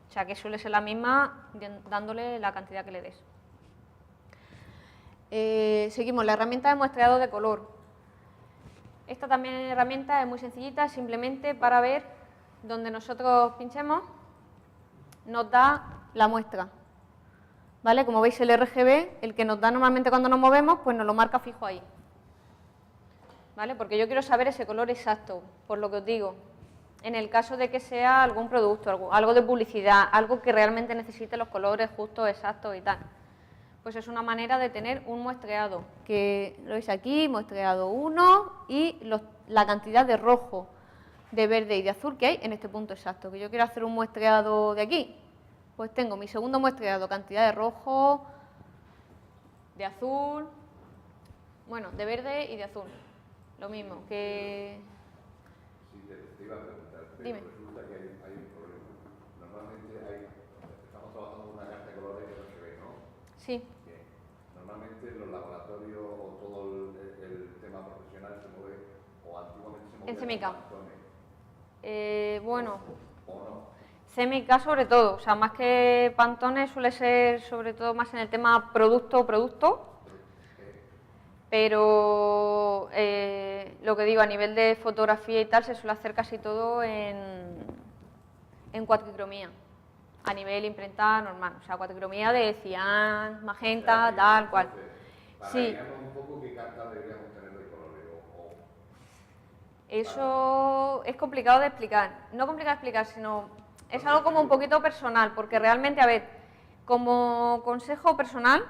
O sea que suele ser la misma dándole la cantidad que le des. Seguimos, la herramienta de muestreado de color. Esta también herramienta es muy sencillita, simplemente para ver donde nosotros pinchemos nos da la muestra. ¿Vale? Como veis el RGB, el que nos da normalmente cuando nos movemos, pues nos lo marca fijo ahí. ¿vale? Porque yo quiero saber ese color exacto, por lo que os digo. En el caso de que sea algún producto, algo de publicidad, algo que realmente necesite los colores justos, exactos y tal. Pues es una manera de tener un muestreado, que lo veis aquí, muestreado 1 y la cantidad de rojo, de verde y de azul que hay en este punto exacto. Que yo quiero hacer un muestreado de aquí, pues tengo mi segundo muestreado, cantidad de rojo, de azul, bueno, de verde y de azul. Lo mismo que... Sí, te iba a preguntar, pero Dime. resulta que hay un problema. Normalmente estamos trabajando con una carta de colores RGB, ¿no? Sí. Bien. Normalmente los laboratorios o todo el tema profesional se mueve, o antiguamente se movía En CMYK. con Pantone, Bueno, o no. CMYK sobre todo, o sea, más que Pantone suele ser sobre todo más en el tema producto, pero lo que digo, a nivel de fotografía y tal, se suele hacer casi todo en cuatricromía, a nivel imprenta normal, o sea, cuatricromía de cian, magenta, tal cual. Para Sí. guiarnos un poco, ¿qué carta deberíamos tener de colores? Eso es complicado de explicar, no complicado de explicar, sino es algo como un poquito personal, porque realmente, a ver, como consejo personal,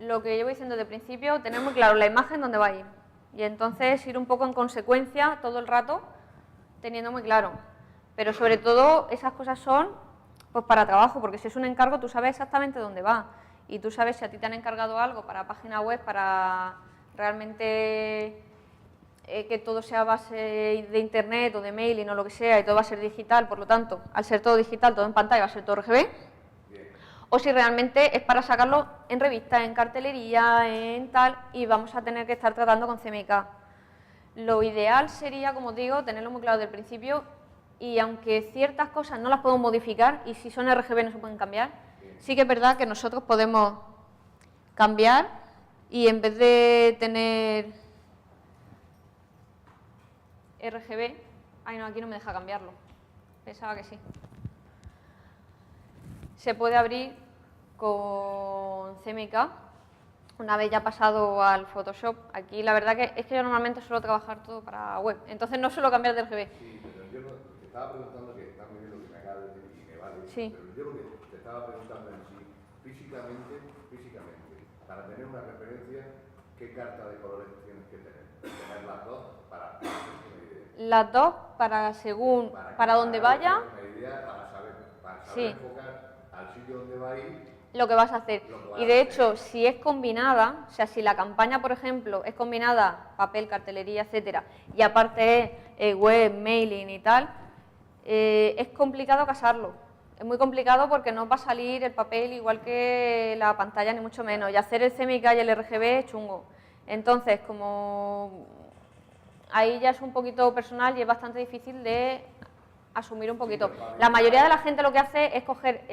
lo que llevo diciendo desde el principio, tener muy claro la imagen donde va a ir, y entonces ir un poco en consecuencia todo el rato, teniendo muy claro, pero sobre todo esas cosas son pues para trabajo, porque si es un encargo tú sabes exactamente dónde va, y tú sabes si a ti te han encargado algo para página web, para realmente... que todo sea a base de internet o de mailing o lo que sea y todo va a ser digital, por lo tanto, al ser todo digital, todo en pantalla, va a ser todo RGB, o si realmente es para sacarlo en revista, en cartelería, en tal, y vamos a tener que estar tratando con CMYK. Lo ideal sería, como os digo, tenerlo muy claro desde el principio, y aunque ciertas cosas no las podemos modificar, y si son RGB no se pueden cambiar, sí que es verdad que nosotros podemos cambiar, y en vez de tener... RGB, ay no, aquí no me deja cambiarlo, pensaba que sí. Se puede abrir con CMYK, una vez ya pasado al Photoshop. Aquí la verdad que es que yo normalmente suelo trabajar todo para web, entonces no suelo cambiar de RGB. Sí, pero yo te estaba preguntando, que está muy bien lo que me acabas de decir y me vale, Sí. pero yo lo que te estaba preguntando en sí, físicamente, para tener una referencia, ¿qué carta de colores tienes que tener? Tener las dos para hacer una idea. Las dos para donde vaya, Una idea para saber sí, enfocar al sitio donde va a ir. lo que vas a hacer. Y de hecho, si es combinada, o sea, si la campaña, por ejemplo, es combinada, papel, cartelería, etcétera, y aparte web, mailing y tal, es complicado casarlo. Es muy complicado porque no va a salir el papel igual que la pantalla, ni mucho menos. Y hacer el CMYK y el RGB es chungo. Entonces, como ahí ya es un poquito personal y es bastante difícil de asumir un poquito. La mayoría de la gente lo que hace es coger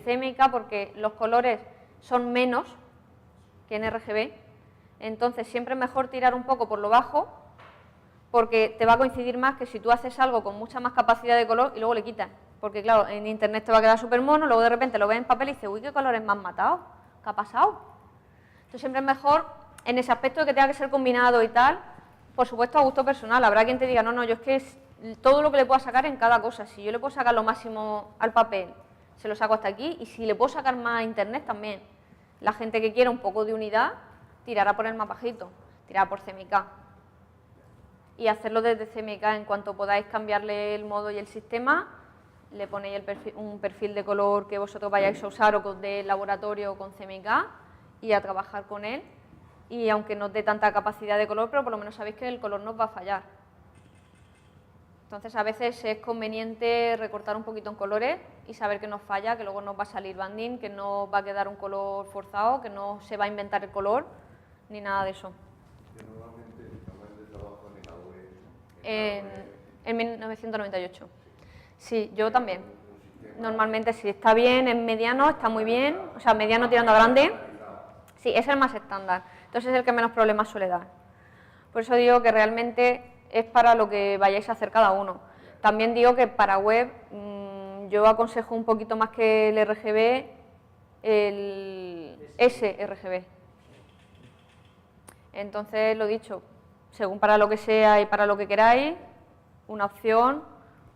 CMYK porque los colores son menos que en RGB, entonces siempre es mejor tirar un poco por lo bajo porque te va a coincidir más que si tú haces algo con mucha más capacidad de color y luego le quitas, porque claro, en internet te va a quedar súper mono, luego de repente lo ves en papel y dices, uy, qué colores me han matado, ¿qué ha pasado? Entonces siempre es mejor en ese aspecto de que tenga que ser combinado y tal, por supuesto a gusto personal, habrá quien te diga, no, yo es que todo lo que le pueda sacar en cada cosa, si yo le puedo sacar lo máximo al papel, se lo saco hasta aquí, y si le puedo sacar más a internet también. La gente que quiera un poco de unidad, tirará por el más bajito, tirará por CMYK. Y hacerlo desde CMYK, en cuanto podáis cambiarle el modo y el sistema, le ponéis un perfil de color que vosotros vayáis a usar o de laboratorio con CMYK y a trabajar con él. Y aunque no os dé tanta capacidad de color, pero por lo menos sabéis que el color no os va a fallar. Entonces a veces es conveniente recortar un poquito en colores y saber que nos falla, que luego nos va a salir banding, que no va a quedar un color forzado, que no se va a inventar el color, ni nada de eso. Yo normalmente trabajo en la web. En 1998. Sí, yo también. Normalmente si está bien, en mediano, está muy bien, o sea, mediano tirando a grande. Sí, es el más estándar, entonces es el que menos problemas suele dar. Por eso digo que realmente es para lo que vayáis a hacer cada uno. También digo que para web yo aconsejo un poquito más que el RGB, el sRGB. Entonces, lo dicho, según para lo que sea y para lo que queráis, una opción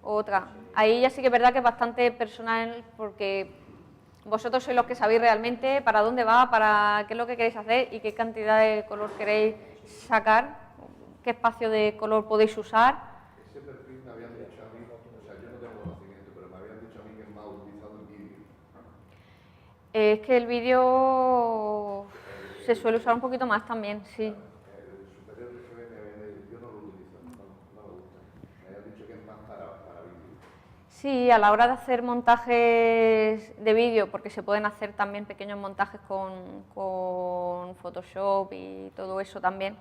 u otra. Ahí ya sí que es verdad que es bastante personal porque vosotros sois los que sabéis realmente para dónde va, para qué es lo que queréis hacer y qué cantidad de color queréis sacar, qué espacio de color podéis usar. Ese perfil me habían dicho a mí, o sea, yo no tengo conocimiento, pero me habían dicho a mí que es más utilizado en vídeo. Es que el vídeo se suele usar un poquito más también, sí. El superior de FB yo no lo utilizo, no me gusta. Me habían dicho que es más para vídeo. Sí, a la hora de hacer montajes de vídeo, porque se pueden hacer también pequeños montajes con Photoshop y todo eso también.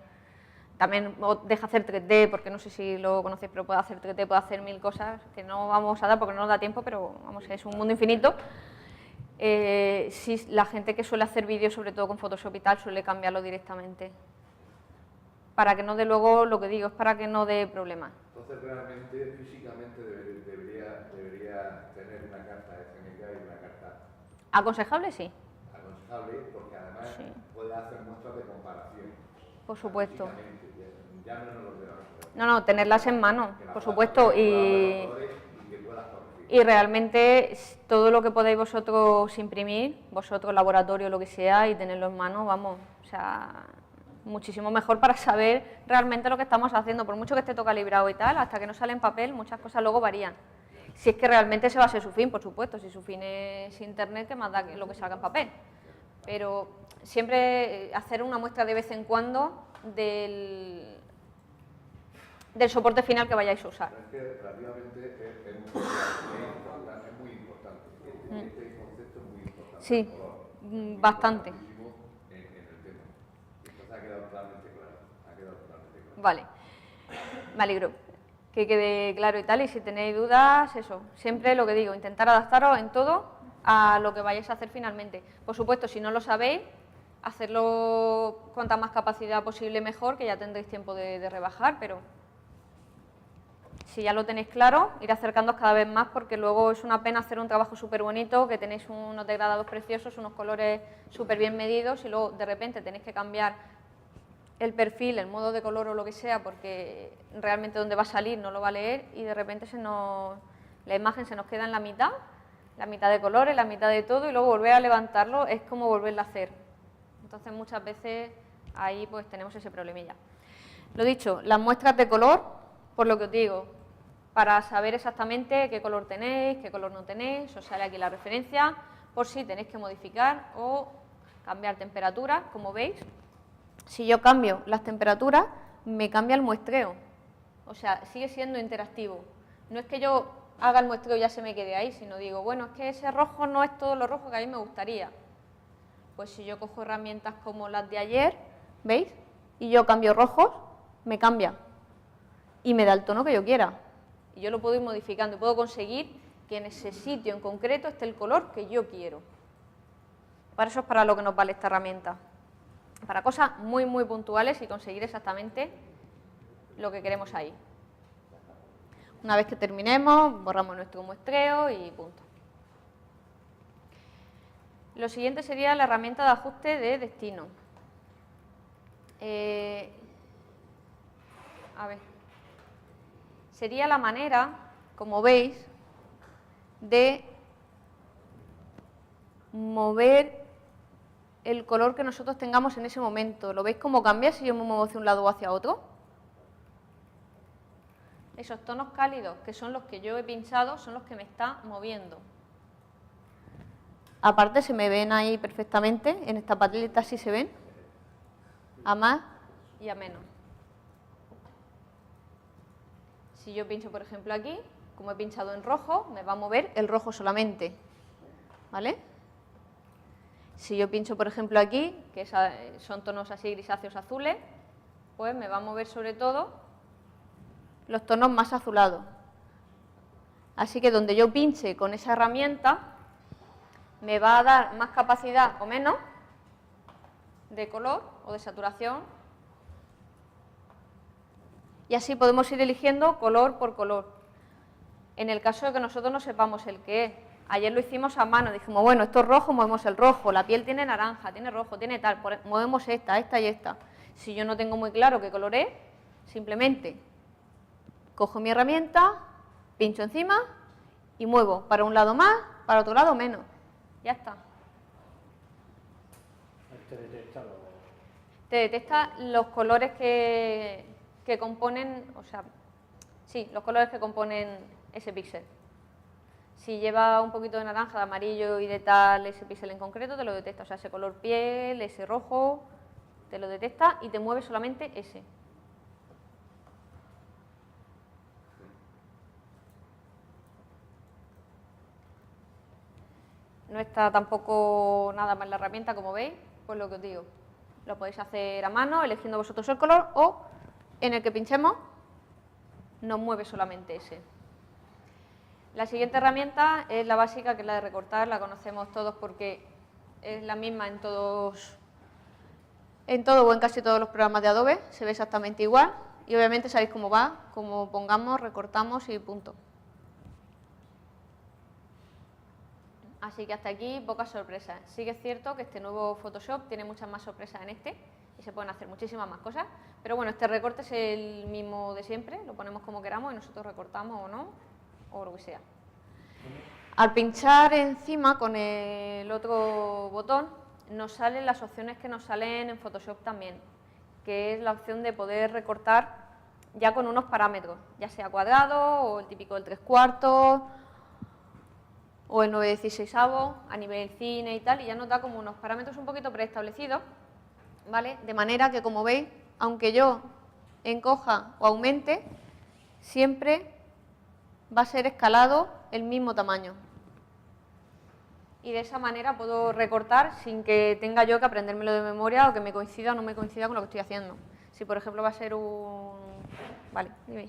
También deja hacer 3D, porque no sé si lo conocéis, pero puede hacer 3D, puede hacer 1000 cosas que no vamos a dar porque no nos da tiempo, pero vamos, es un mundo infinito. Sí, la gente que suele hacer vídeos, sobre todo con Photoshop y tal, suele cambiarlo directamente. Para que no dé luego, lo que digo, es para que no dé problemas. Entonces realmente, físicamente debería tener una carta FMK y una carta ¿Aconsejable? Sí, aconsejable, porque además Sí. puede hacer muestras de comparación. por supuesto. Físicamente, ya no en el ordenador. No, tenerlas en mano, Que la por puedas supuesto, poner, puedas ver los colores y que puedas corregir. y realmente todo lo que podáis vosotros imprimir, vosotros, laboratorio, lo que sea, y tenerlo en mano, vamos, o sea, muchísimo mejor para saber realmente lo que estamos haciendo, por mucho que esté todo calibrado y tal, hasta que no sale en papel, muchas cosas luego varían. Si es que realmente ese va a ser su fin, por supuesto, si su fin es internet, que más da que lo que salga en papel. Pero siempre hacer una muestra de vez en cuando del soporte final que vayáis a usar. Pero es que relativamente es muy importante. Este concepto es muy importante. Sí, el color. bastante. Importantísimo en el tema. Entonces ha quedado totalmente claro. Vale, me alegro que quede claro y tal, y si tenéis dudas, eso, siempre lo que digo, intentar adaptaros en todo a lo que vayáis a hacer finalmente. Por supuesto, si no lo sabéis, hacerlo cuanta más capacidad posible mejor, que ya tendréis tiempo de rebajar, pero si ya lo tenéis claro, ir acercándoos cada vez más, porque luego es una pena hacer un trabajo súper bonito, que tenéis unos degradados preciosos, unos colores súper bien medidos, y luego de repente tenéis que cambiar el perfil, el modo de color o lo que sea, porque realmente donde va a salir no lo va a leer, y de repente la imagen se nos queda en la mitad de colores, la mitad de todo, y luego volver a levantarlo es como volverlo a hacer. Entonces muchas veces ahí pues tenemos ese problemilla. Lo dicho, las muestras de color, por lo que os digo, para saber exactamente qué color tenéis, qué color no tenéis, os sale aquí la referencia, por si tenéis que modificar o cambiar temperatura, como veis. Si yo cambio las temperaturas, me cambia el muestreo, o sea, sigue siendo interactivo. No es que yo haga el muestreo y ya se me quede ahí, sino digo, bueno, es que ese rojo no es todo lo rojo que a mí me gustaría. Pues si yo cojo herramientas como las de ayer, ¿veis? Y yo cambio rojos, me cambia y me da el tono que yo quiera. Y yo lo puedo ir modificando y puedo conseguir que en ese sitio en concreto esté el color que yo quiero. Para eso es para lo que nos vale esta herramienta. Para cosas muy, muy puntuales y conseguir exactamente lo que queremos ahí. Una vez que terminemos, borramos nuestro muestreo y punto. Lo siguiente sería la herramienta de ajuste de destino. A ver. Sería la manera, como veis, de mover el color que nosotros tengamos en ese momento. ¿Lo veis cómo cambia si yo me muevo hacia un lado o hacia otro? Esos tonos cálidos, que son los que yo he pinchado, son los que me está moviendo. Aparte se me ven ahí perfectamente, en esta paleta sí se ven, a más y a menos. Si yo pincho, por ejemplo, aquí, como he pinchado en rojo, me va a mover el rojo solamente, ¿vale? Si yo pincho, por ejemplo, aquí, que son tonos así grisáceos azules, pues me va a mover sobre todo los tonos más azulados. Así que donde yo pinche con esa herramienta, me va a dar más capacidad o menos de color o de saturación. Y así podemos ir eligiendo color por color. En el caso de que nosotros no sepamos el qué es, ayer lo hicimos a mano, dijimos, bueno, esto es rojo, movemos el rojo, la piel tiene naranja, tiene rojo, tiene tal, movemos esta y esta. Si yo no tengo muy claro qué color es, Simplemente cojo mi herramienta, pincho encima y muevo para un lado más, para otro lado menos. Ya está. Te detecta los... Te detecta los colores que componen, o sea, sí, los colores que componen ese píxel. Si lleva un poquito de naranja, de amarillo y de tal, ese píxel en concreto, te lo detecta. O sea, ese color piel, ese rojo, te lo detecta y te mueve solamente ese. No está tampoco nada más la herramienta, como veis, pues lo que os digo. Lo podéis hacer a mano, eligiendo vosotros el color, o en el que pinchemos, nos mueve solamente ese. La siguiente herramienta es la básica, que es la de recortar, la conocemos todos porque es la misma en todo o en casi todos los programas de Adobe, se ve exactamente igual y obviamente sabéis cómo va, como pongamos, recortamos y punto. Así que hasta aquí pocas sorpresas. Sí que es cierto que este nuevo Photoshop tiene muchas más sorpresas en este y se pueden hacer muchísimas más cosas, pero bueno, este recorte es el mismo de siempre, lo ponemos como queramos y nosotros recortamos o no, o lo que sea. Al pinchar encima con el otro botón nos salen las opciones que nos salen en Photoshop también, que es la opción de poder recortar ya con unos parámetros, ya sea cuadrado o el típico del 3/4 o el 9/16 a nivel cine y tal, y ya nos da como unos parámetros un poquito preestablecidos, ¿vale? De manera que, como veis, aunque yo encoja o aumente, siempre va a ser escalado el mismo tamaño. Y de esa manera puedo recortar sin que tenga yo que aprendérmelo de memoria o que me coincida o no me coincida con lo que estoy haciendo. Si, por ejemplo, va a ser un... Vale, dime.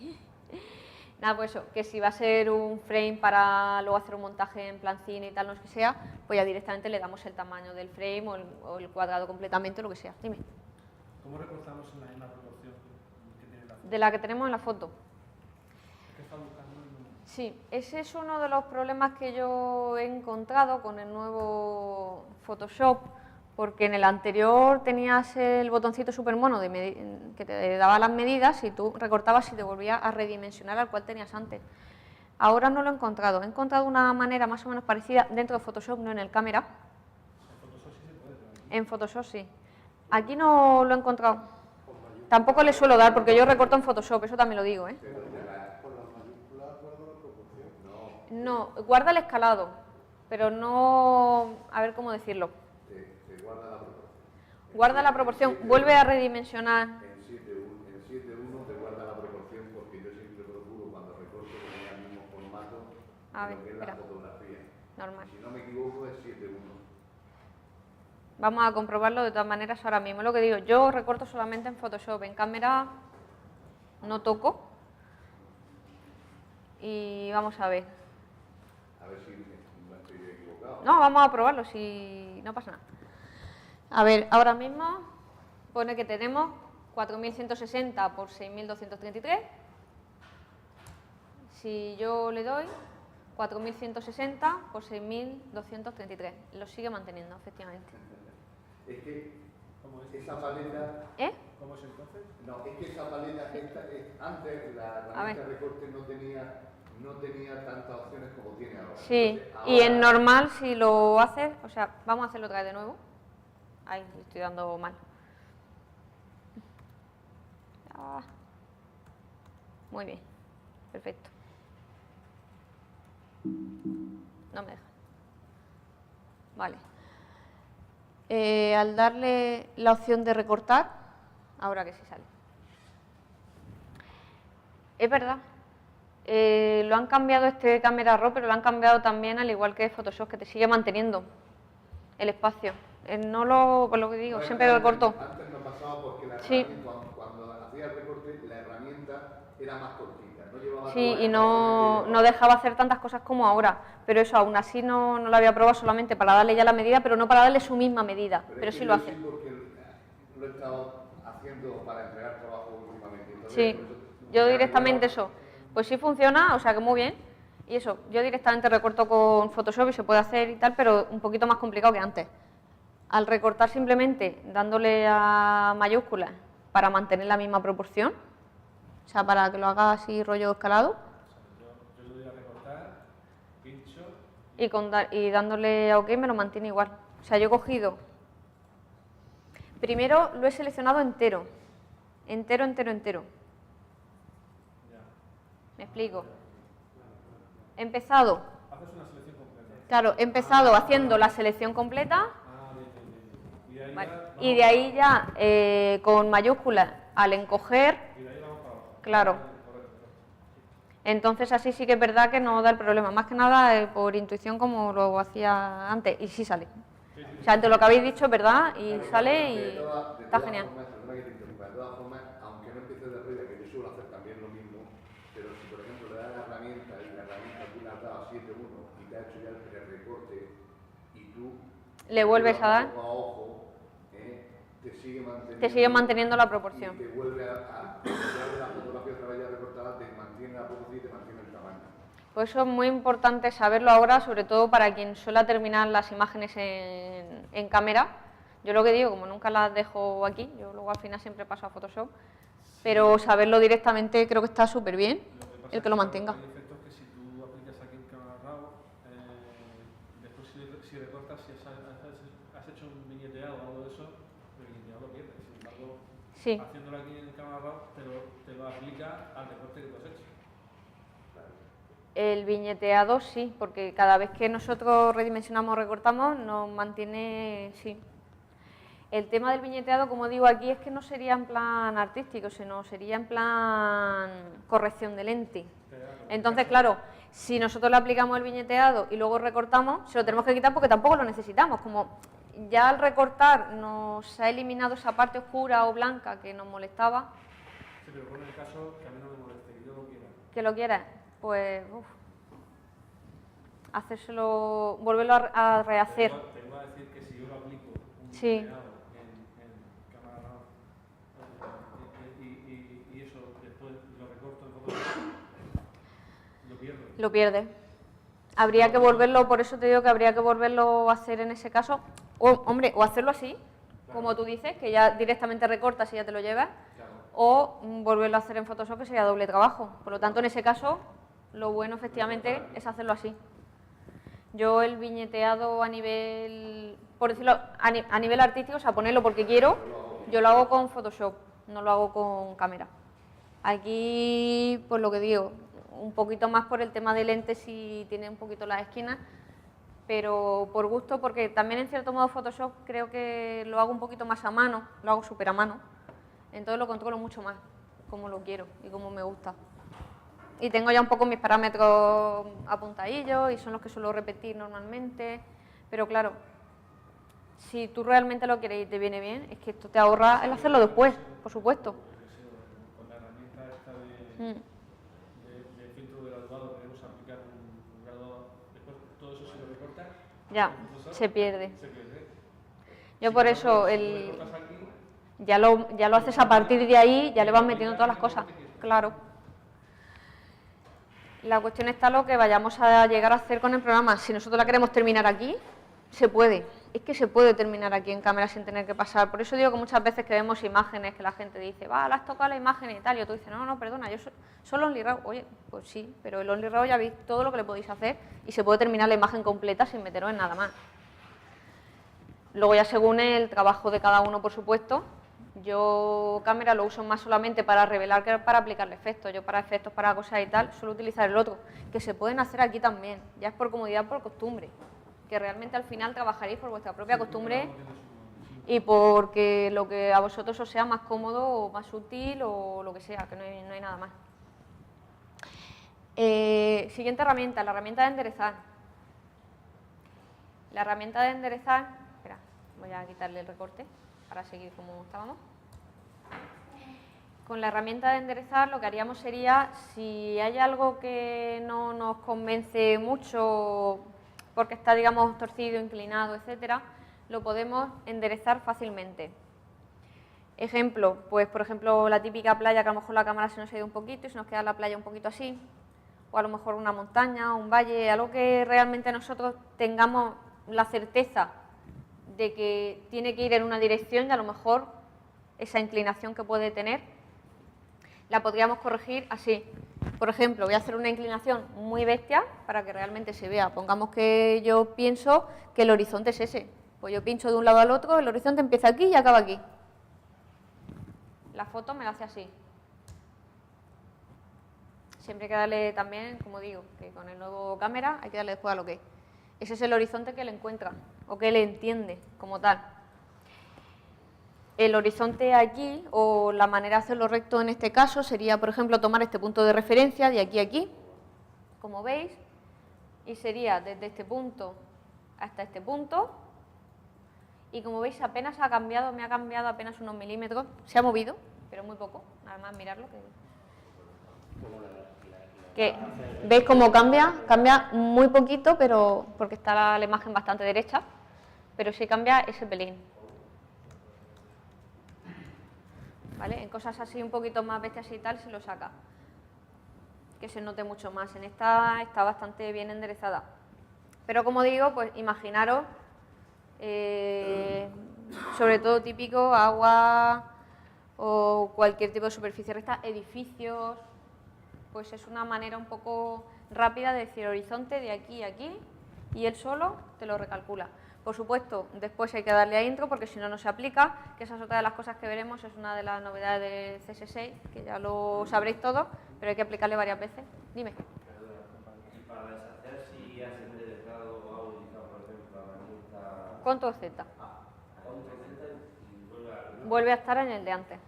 Nada, pues eso, que si va a ser un frame para luego hacer un montaje en plan cine y tal, no es que sea, pues ya directamente le damos el tamaño del frame o el cuadrado completamente, lo que sea. Dime. ¿Cómo recortamos en la misma proporción que tiene la foto? De la que tenemos en la foto. ¿Qué está buscando? Sí, ese es uno de los problemas que yo he encontrado con el nuevo Photoshop, porque en el anterior tenías el botoncito súper mono que te daba las medidas y tú recortabas y te volvía a redimensionar al cual tenías antes. Ahora no lo he encontrado una manera más o menos parecida dentro de Photoshop, no en el Camera. En Photoshop sí se puede, pero En Photoshop sí. Aquí no lo he encontrado. Tampoco le suelo dar porque yo recorto en Photoshop, eso también lo digo, ¿eh? No, guarda el escalado, pero no... A ver cómo decirlo. Te guarda la proporción. Guarda la proporción, vuelve a redimensionar. En 7.1 te guarda la proporción porque yo siempre procuro cuando recorto que tenga el mismo formato A de ver, lo que es espera. la fotografía. Normal. Si no me equivoco es 7.1. Vamos a comprobarlo de todas maneras ahora mismo. Lo que digo, yo recorto solamente en Photoshop, en Camera no toco. Y vamos a ver. A ver si no estoy equivocado. No, vamos a probarlo, si no pasa nada. A ver, ahora mismo pone que tenemos 4160 por 6233. Si yo le doy 4160 por 6233, lo sigue manteniendo, efectivamente. Es que ¿cómo es? esa paleta... ¿Eh? ¿Cómo es entonces? No, es que esa paleta, antes la herramienta de recorte no tenía tantas opciones como tiene ahora. Sí, Entonces, y en ahora- normal si lo haces, o sea, vamos a hacerlo otra vez de nuevo. Ahí, le estoy dando mal. Ah. Muy bien, perfecto. No me deja. Vale. Al darle la opción de recortar, ahora que sí sale. Es verdad. Lo han cambiado este Camera Raw, pero lo han cambiado también al igual que Photoshop, que te sigue manteniendo el espacio. No lo, por lo que digo, No, siempre lo corto. Antes no pasaba porque la Sí. herramienta, cuando hacía el recorte, la herramienta era más cortita. No llevaba Sí, todas y las no opciones que dejaba hacer tantas cosas como ahora. Pero eso, aún así no lo había probado solamente para darle ya la medida, pero no para darle su misma medida. Pero es sí que lo yo hace. Sí, porque lo he estado haciendo para entregar trabajo últimamente. Entonces, Sí, por eso yo me directamente acuerdo- eso. Pues sí funciona, o sea que muy bien. Y eso, yo directamente recorto con Photoshop y se puede hacer y tal, pero un poquito más complicado que antes. Al recortar simplemente dándole a mayúsculas para mantener la misma proporción, O sea, para que lo haga así rollo escalado. Yo le doy a recortar, pincho. Y dándole a OK me lo mantiene igual. O sea, yo he cogido... Primero lo he seleccionado entero. Entero. Ya. ¿Me explico? He empezado... Haces una selección completa. Claro, he empezado haciendo la selección completa. Ah, bien. Vale. Y de ahí ya, con mayúsculas, al encoger... Y de ahí vamos para abajo. Claro. Correcto. Entonces así sí que es verdad que no da el problema. Más que nada por intuición como lo hacía antes. Y sí sale. O sea, entre lo que habéis dicho es verdad y sale y está genial. Perdona que te interrumpa, de todas formas, aunque no empieces de arriba, que yo suelo hacer también lo mismo, pero si por ejemplo le das la herramienta y la herramienta tú le has dado a 7.1 y te ha hecho ya el recorte y tú Le vuelves a dar, a ojo, te sigue manteniendo la proporción. y te vuelve a de la fotografía otra vez ya recortada, te mantiene la proporción y te mantiene el tamaño. Pues eso es muy importante saberlo ahora, sobre todo para quien suele terminar las imágenes en cámara. Yo lo que digo, como nunca las dejo aquí, yo luego al final siempre paso a Photoshop, pero saberlo directamente creo que está súper bien, el que lo mantenga. Hay efectos que si tú aplicas aquí en Camera Raw, después si recortas, si has hecho un viñeteado o algo de eso, el viñeteado lo pierdes. Sin embargo, Sí. haciéndolo aquí en Camera Raw te lo aplica al recorte que tú has hecho. El viñeteado sí, porque cada vez que nosotros redimensionamos o recortamos nos mantiene, sí. El tema del viñeteado, como digo aquí, es que no sería en plan artístico, sino sería en plan corrección de lente. Entonces, claro, si nosotros le aplicamos el viñeteado y luego recortamos, se lo tenemos que quitar porque tampoco lo necesitamos. Como ya al recortar nos ha eliminado esa parte oscura o blanca que nos molestaba. Sí, pero pon el caso que a mí no me moleste, que yo lo quiera. Que lo quieras, pues hacérselo, volverlo a rehacer. Te iba a decir que si yo lo aplico un Sí. viñeteado en Camera Raw y eso después lo recorto en Photoshop, lo pierdo. Lo pierde. Habría que volverlo, por eso te digo que habría que volverlo a hacer en ese caso. O, hombre, o hacerlo así, como tú dices, que ya directamente recortas y ya te lo llevas. Claro. O volverlo a hacer en Photoshop, que sería doble trabajo. Por lo tanto, en ese caso, lo bueno efectivamente es hacerlo así. Yo el viñeteado a nivel, por decirlo, a nivel artístico, o sea, ponerlo porque quiero, yo lo hago con Photoshop, no lo hago con cámara. Aquí, pues lo que digo, un poquito más por el tema de lentes si tiene un poquito las esquinas, pero por gusto, porque también en cierto modo Photoshop creo que lo hago un poquito más a mano, lo hago súper a mano, entonces lo controlo mucho más, como lo quiero y como me gusta. Y tengo ya un poco mis parámetros apuntadillos y son los que suelo repetir normalmente, pero claro, si tú realmente lo quieres y te viene bien, es que esto te ahorra el hacerlo después, por supuesto. Con la herramienta esta Mm. de filtro de graduado queremos aplicar un graduado, después todo eso se lo recorta. Ya, en Photoshop, se pierde. Se pierde. Yo Si por no, eso si lo recortas aquí, ya lo haces a partir de ahí, ya le vas metiendo todas las cosas, claro. La cuestión está lo que vayamos a llegar a hacer con el programa. Si nosotros la queremos terminar aquí, se puede. Es que se puede terminar aquí en cámara sin tener que pasar. Por eso digo que muchas veces que vemos imágenes que la gente dice, va, le has tocado la imagen y tal, y tú dices, no, perdona, yo solo Only Raw. Oye, pues sí, pero el Only Raw ya veis todo lo que le podéis hacer y se puede terminar la imagen completa sin meteros en nada más. Luego ya según el trabajo de cada uno, por supuesto, yo cámara lo uso más solamente para revelar que para aplicarle efectos. Yo para efectos, para cosas y tal, suelo utilizar el otro, que se pueden hacer aquí también, ya es por comodidad, por costumbre, que realmente al final trabajaréis por vuestra propia costumbre y porque lo que a vosotros os sea más cómodo o más útil o lo que sea, que no hay nada más. Siguiente herramienta, la herramienta de enderezar. La herramienta de enderezar, espera, voy a quitarle el recorte para seguir como estábamos. Con la herramienta de enderezar lo que haríamos sería, si hay algo que no nos convence mucho porque está, digamos, torcido, inclinado, etcétera, lo podemos enderezar fácilmente. Ejemplo, pues por ejemplo la típica playa que a lo mejor la cámara se nos ha ido un poquito y se nos queda la playa un poquito así, o a lo mejor una montaña, un valle, algo que realmente nosotros tengamos la certeza de que tiene que ir en una dirección y a lo mejor esa inclinación que puede tener, La podríamos corregir así. Por ejemplo, voy a hacer una inclinación muy bestia para que realmente se vea. Pongamos que yo pienso que el horizonte es ese. Pues yo pincho de un lado al otro, el horizonte empieza aquí y acaba aquí. La foto me la hace así. Siempre hay que darle también, como digo, que con el nuevo cámara hay que darle después a lo que es. Ese es el horizonte que le encuentra o que le entiende como tal. El horizonte aquí, o la manera de hacerlo recto en este caso, sería, por ejemplo, tomar este punto de referencia de aquí a aquí, como veis, y sería desde este punto hasta este punto, y como veis apenas ha cambiado, me ha cambiado apenas unos milímetros, se ha movido, pero muy poco, nada más mirarlo. ¿Veis cómo cambia? Cambia muy poquito, pero porque está la imagen bastante derecha, pero sí cambia ese pelín. ¿Vale? En cosas así un poquito más bestias y tal se lo saca, que se note mucho más. En esta está bastante bien enderezada. Pero como digo, pues imaginaros, sobre todo típico, agua o cualquier tipo de superficie recta, edificios, pues es una manera un poco rápida de decir horizonte de aquí a aquí y él solo te lo recalcula. Por supuesto, después hay que darle a intro porque si no, no se aplica, que esa es otra de las cosas que veremos, es una de las novedades de CS6, que ya lo sabréis todo, pero hay que aplicarle varias veces. Dime. Y para deshacer, si has enderezado o has utilizado, por ejemplo, la herramienta... Control Z. Control Z y Vuelve a estar en el de antes.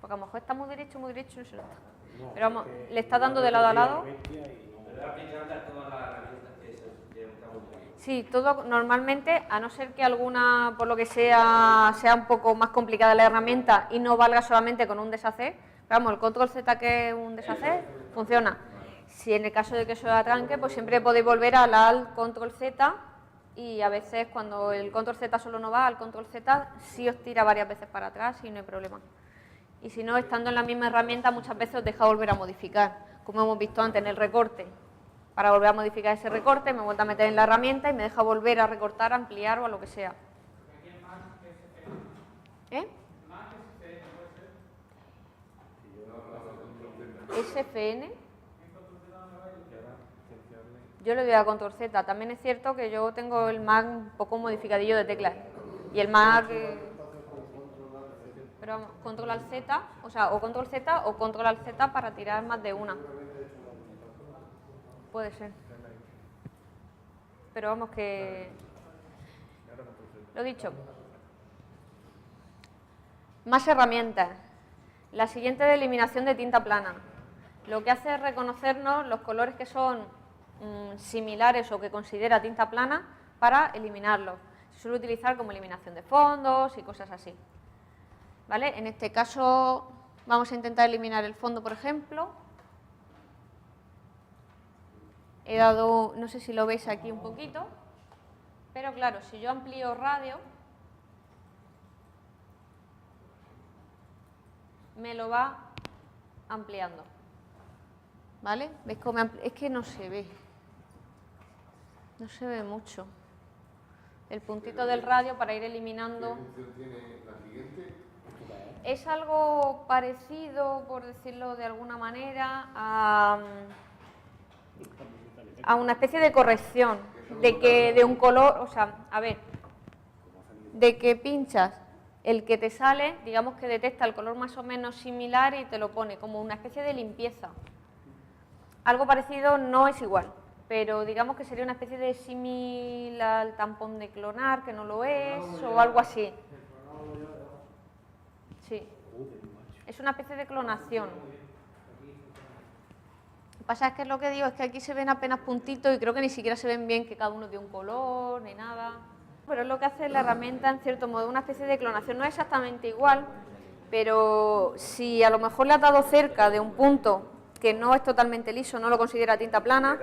Porque a lo mejor está muy derecho y no se nota. Pero vamos, le está dando de lado a lado. Pero aplicable a todas las herramientas que estamos usando. Sí, todo normalmente, a no ser que alguna, por lo que sea un poco más complicada la herramienta y no valga solamente con un deshacer, pero vamos, el control Z, que es un deshacer, funciona. Si en el caso de que eso atranque, pues siempre podéis volver al alt control Z y a veces cuando el control Z solo no va, al control Z sí os tira varias veces para atrás y no hay problema. Y si no, estando en la misma herramienta, muchas veces os deja volver a modificar, como hemos visto antes en el recorte. Para volver a modificar ese recorte, me vuelvo a meter en la herramienta y me deja volver a recortar, ampliar o a lo que sea. ¿Eh? SFN. Yo le doy a control Z. También es cierto que yo tengo el Mac un poco modificadillo de teclas. Y el Mac... pero vamos, control al Z, o sea, o control Z o control al Z para tirar más de una. Puede ser. Pero vamos que... Lo dicho. Más herramientas. La siguiente de eliminación de tinta plana. Lo que hace es reconocernos los colores que son similares o que considera tinta plana para eliminarlos. Se suele utilizar como eliminación de fondos y cosas así. ¿Vale? En este caso vamos a intentar eliminar el fondo, por ejemplo. He dado, no sé si lo veis aquí un poquito, pero claro, si yo amplío radio, me lo va ampliando. ¿Vale? ¿Veis cómo es que no se ve. No se ve mucho. El puntito del radio para ir eliminando. ¿Qué función tiene la siguiente? Es algo parecido, por decirlo de alguna manera, a una especie de corrección, de un color, o sea, a ver, de que pinchas el que te sale, digamos que detecta el color más o menos similar y te lo pone como una especie de limpieza. Algo parecido, no es igual, pero digamos que sería una especie de símil al tampón de clonar, que no lo es, o algo así. Sí, es una especie de clonación. Lo que pasa es que lo que digo es que aquí se ven apenas puntitos y creo que ni siquiera se ven bien que cada uno de un color ni nada. Pero es lo que hace la herramienta, en cierto modo, una especie de clonación. No es exactamente igual, pero si a lo mejor le has dado cerca de un punto que no es totalmente liso, no lo considera tinta plana.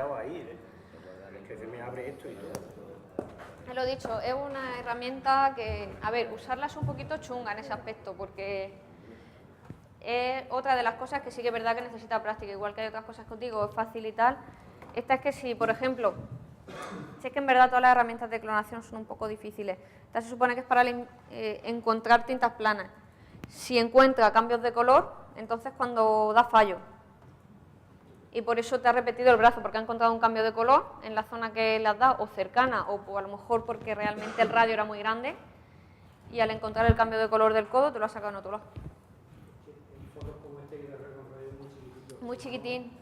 Es que se me abre esto y todo. Lo he dicho, es una herramienta que, a ver, usarla es un poquito chunga en ese aspecto, porque es otra de las cosas que sí que es verdad que necesita práctica, igual que hay otras cosas que os digo, es fácil y tal. Esta es que si, por ejemplo, si es que en verdad todas las herramientas de clonación son un poco difíciles. Esta se supone que es para encontrar tintas planas. si encuentra cambios de color, entonces cuando da fallo. Y por eso te ha repetido el brazo, porque ha encontrado un cambio de color en la zona que le has dado, o cercana, o a lo mejor porque realmente el radio era muy grande, y al encontrar el cambio de color del codo te lo ha sacado en otro lado. En fotos como este que te recorre muy chiquitito. Muy chiquitín.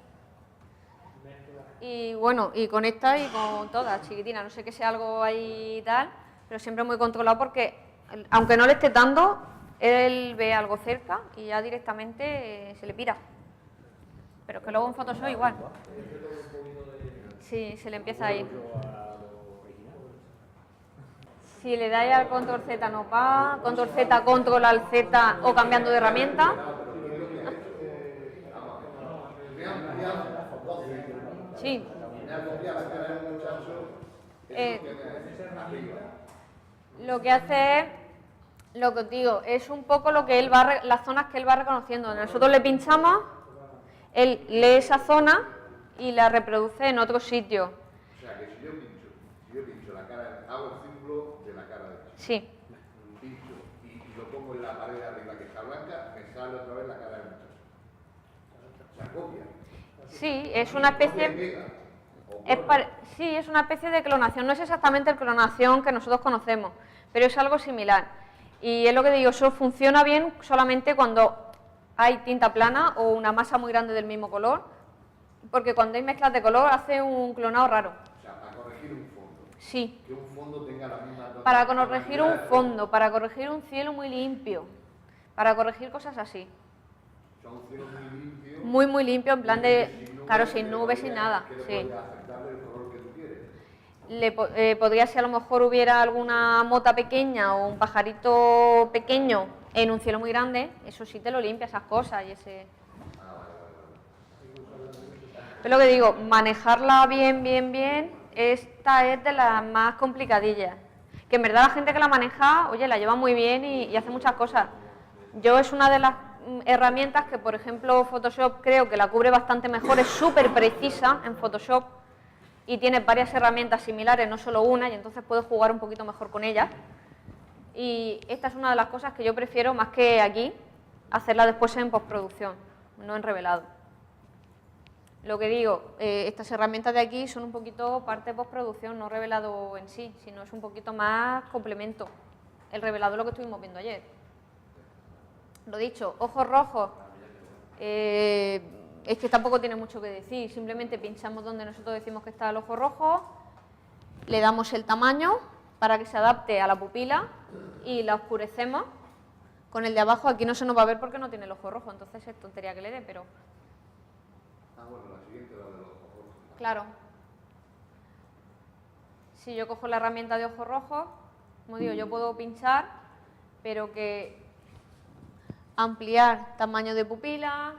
Mezcla. Y bueno, y con esta y con todas, chiquitinas. No sé que sea algo ahí y tal, pero siempre muy controlado porque, aunque no le esté dando, él ve algo cerca y ya directamente se le pira. Pero es que luego en Photoshop igual. Sí, se le empieza a ir. Si le dais al control Z no va, control Z, control al Z o cambiando de herramienta. Sí. Lo que hace es, lo que os digo, es un poco lo que él va, las zonas que él va reconociendo. Nosotros le pinchamos, él lee esa zona y la reproduce en otro sitio. O sea, que si yo pincho la cara, hago el símbolo de la cara derecha. Sí. Pincho y lo pongo en la pared de arriba que está blanca, me sale otra vez la cara del muchacho. O sea, copia. Sí, es una especie... sí, es una especie de clonación. No es exactamente el clonación que nosotros conocemos, pero es algo similar. Y es lo que digo, eso funciona bien solamente cuando hay tinta plana o una masa muy grande del mismo color, porque cuando hay mezclas de color hace un clonado raro. O sea, para corregir un fondo. Sí. Que un fondo tenga la misma... Para corregir un fondo, para corregir un cielo muy limpio, para corregir cosas así. O sea, un cielo muy limpio. Muy limpio, en plan de... Claro, sin nubes, sin nada. Sí. Podría ser a lo mejor hubiera alguna mota pequeña o un pajarito pequeño en un cielo muy grande, eso sí te lo limpia, esas cosas y ese... Es lo que digo, manejarla bien, esta es de las más complicadillas. Que en verdad la gente que la maneja, oye, la lleva muy bien y hace muchas cosas. Yo es una de las herramientas que, por ejemplo, Photoshop creo que la cubre bastante mejor, es súper precisa en Photoshop y tiene varias herramientas similares, no solo una, y entonces puedes jugar un poquito mejor con ellas. Y esta es una de las cosas que yo prefiero más que aquí, hacerla después en postproducción, no en revelado. Lo que digo, estas herramientas de aquí son un poquito parte de postproducción, no revelado en sí, sino es un poquito más complemento. El revelado es lo que estuvimos viendo ayer. Lo dicho, ojos rojos, es que tampoco tiene mucho que decir, simplemente pinchamos donde nosotros decimos que está el ojo rojo, le damos el tamaño para que se adapte a la pupila y la oscurecemos. Con el de abajo aquí no se nos va a ver porque no tiene el ojo rojo, entonces es tontería que le dé, pero... Ah, bueno, la siguiente, la de los ojos rojos. Claro. Si yo cojo la herramienta de ojo rojo, como digo, yo puedo pinchar, pero que ampliar tamaño de pupila,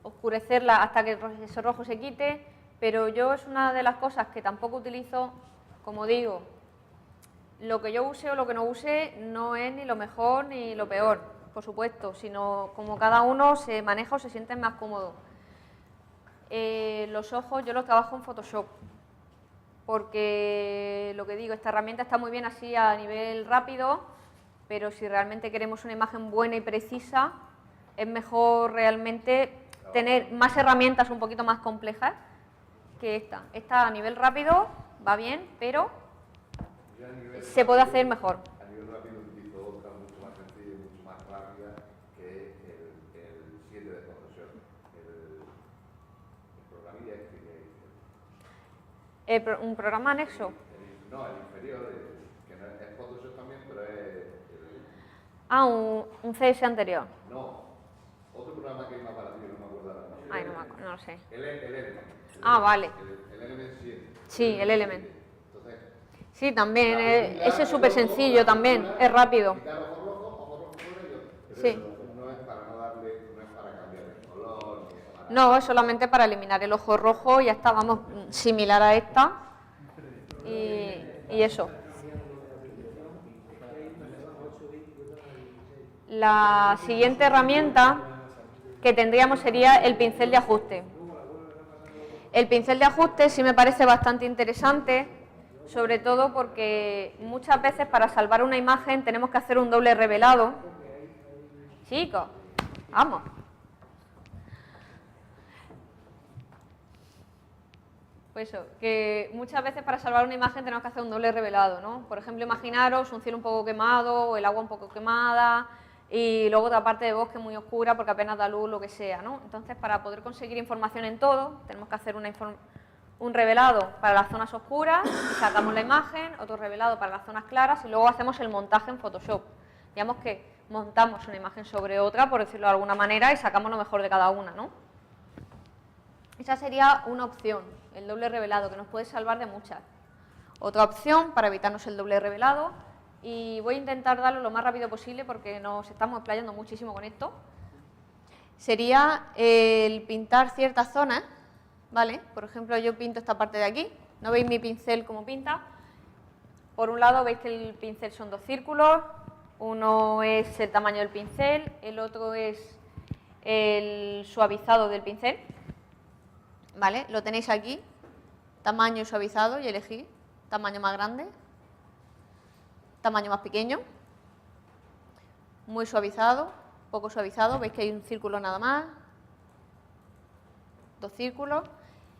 oscurecerla hasta que ese rojo se quite, pero yo es una de las cosas que tampoco utilizo, como digo, lo que yo use o lo que no use no es ni lo mejor ni lo peor, por supuesto, sino como cada uno se maneja o se siente más cómodo. Los ojos yo los trabajo en Photoshop, porque lo que digo, esta herramienta está muy bien así a nivel rápido, pero si realmente queremos una imagen buena y precisa, es mejor realmente tener más herramientas un poquito más complejas que esta. Esta a nivel rápido va bien, pero se puede hacer mejor. A nivel rápido utilizo otra mucho más sencilla y mucho más rápida, que es el 7 de Photoshop, el programilla este que hay. ¿Un programa anexo? No, el inferior, que no es Photoshop también, pero es... Ah, un CS anterior. No, otro programa que es más barato, no me acuerdo ahora. Ay, no lo sé. El Element. Ah, vale. El Element 7. Sí, el Element. Entonces, Sí, también, ese es súper sencillo también, es rápido. quitar ojos rojos por ellos, pero Sí. eso no es para no darle, no es para cambiar el color, ni para... No, es solamente para eliminar el ojo rojo y ya está, vamos, similar a esta. Y eso. La siguiente herramienta que tendríamos sería el pincel de ajuste. El pincel de ajuste sí me parece bastante interesante, sobre todo porque muchas veces para salvar una imagen tenemos que hacer un doble revelado. Chicos, vamos. Pues eso, que muchas veces para salvar una imagen tenemos que hacer un doble revelado, ¿no? Por ejemplo, imaginaros un cielo un poco quemado o el agua un poco quemada y luego otra parte de bosque muy oscura porque apenas da luz, lo que sea, ¿no? Entonces, para poder conseguir información en todo, tenemos que hacer un revelado para las zonas oscuras y sacamos la imagen, otro revelado para las zonas claras y luego hacemos el montaje en Photoshop. Digamos que montamos una imagen sobre otra, por decirlo de alguna manera, y sacamos lo mejor de cada una, ¿no? Esa sería una opción, el doble revelado, que nos puede salvar de muchas. Otra opción, para evitarnos el doble revelado, y voy a intentar darlo lo más rápido posible porque nos estamos explayando muchísimo con esto, sería el pintar ciertas zonas, ¿vale? Por ejemplo, yo pinto esta parte de aquí, ¿no veis mi pincel cómo pinta? Por un lado veis que el pincel son dos círculos, uno es el tamaño del pincel, el otro es el suavizado del pincel, ¿vale? Lo tenéis aquí, tamaño y suavizado, y elegí tamaño más grande, tamaño más pequeño, muy suavizado, poco suavizado, veis que hay un círculo nada más, dos círculos,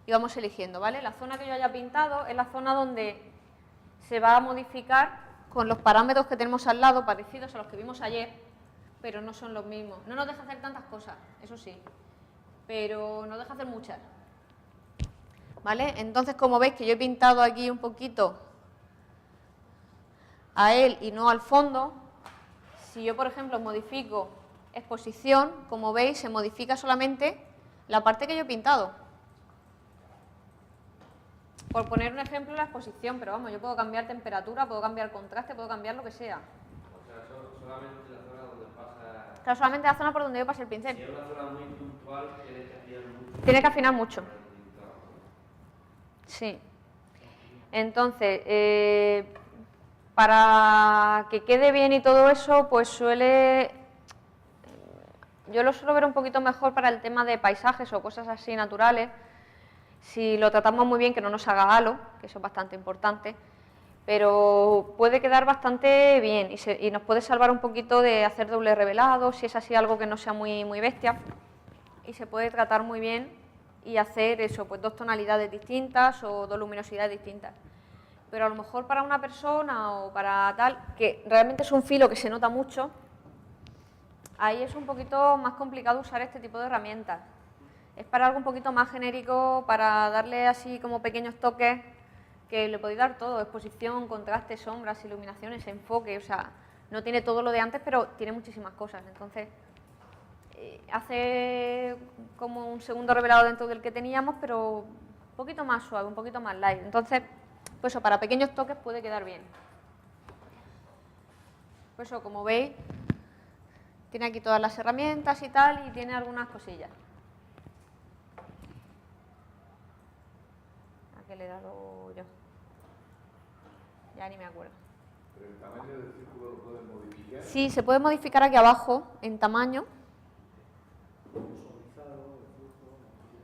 y vamos eligiendo, ¿vale? La zona que yo haya pintado es la zona donde se va a modificar con los parámetros que tenemos al lado, parecidos a los que vimos ayer, pero no son los mismos. No nos deja hacer tantas cosas, eso sí, pero nos deja hacer muchas. ¿Vale? Entonces, como veis que yo he pintado aquí un poquito a él y no al fondo, si yo, por ejemplo, modifico exposición, como veis, se modifica solamente la parte que yo he pintado. Por poner un ejemplo, la exposición, pero vamos, yo puedo cambiar temperatura, puedo cambiar contraste, puedo cambiar lo que sea. O sea, solamente la zona donde pasa... Claro, solamente la zona por donde yo pase el pincel. Si es una zona muy puntual, tienes que afinar mucho. Tiene que afinar mucho. Sí. Entonces, para que quede bien y todo eso, pues yo lo suelo ver un poquito mejor para el tema de paisajes o cosas así naturales. Si lo tratamos muy bien, que no nos haga halo, que eso es bastante importante, pero puede quedar bastante bien y nos puede salvar un poquito de hacer doble revelado, si es así algo que no sea muy bestia, y se puede tratar muy bien y hacer eso, pues dos tonalidades distintas o dos luminosidades distintas. Pero a lo mejor para una persona o para tal, que realmente es un filo que se nota mucho, ahí es un poquito más complicado usar este tipo de herramientas. Es para algo un poquito más genérico, para darle así como pequeños toques, que le podéis dar todo, exposición, contraste, sombras, iluminaciones, enfoque, o sea, no tiene todo lo de antes, pero tiene muchísimas cosas. Entonces, hace como un segundo revelado dentro del que teníamos, pero un poquito más suave, un poquito más light. Entonces, pues eso, para pequeños toques puede quedar bien. Pues eso, como veis, tiene aquí todas las herramientas y tal, y tiene algunas cosillas. ¿A qué le he dado yo? Ya ni me acuerdo. ¿Pero el tamaño del círculo lo puedes modificar? Sí, se puede modificar aquí abajo en tamaño.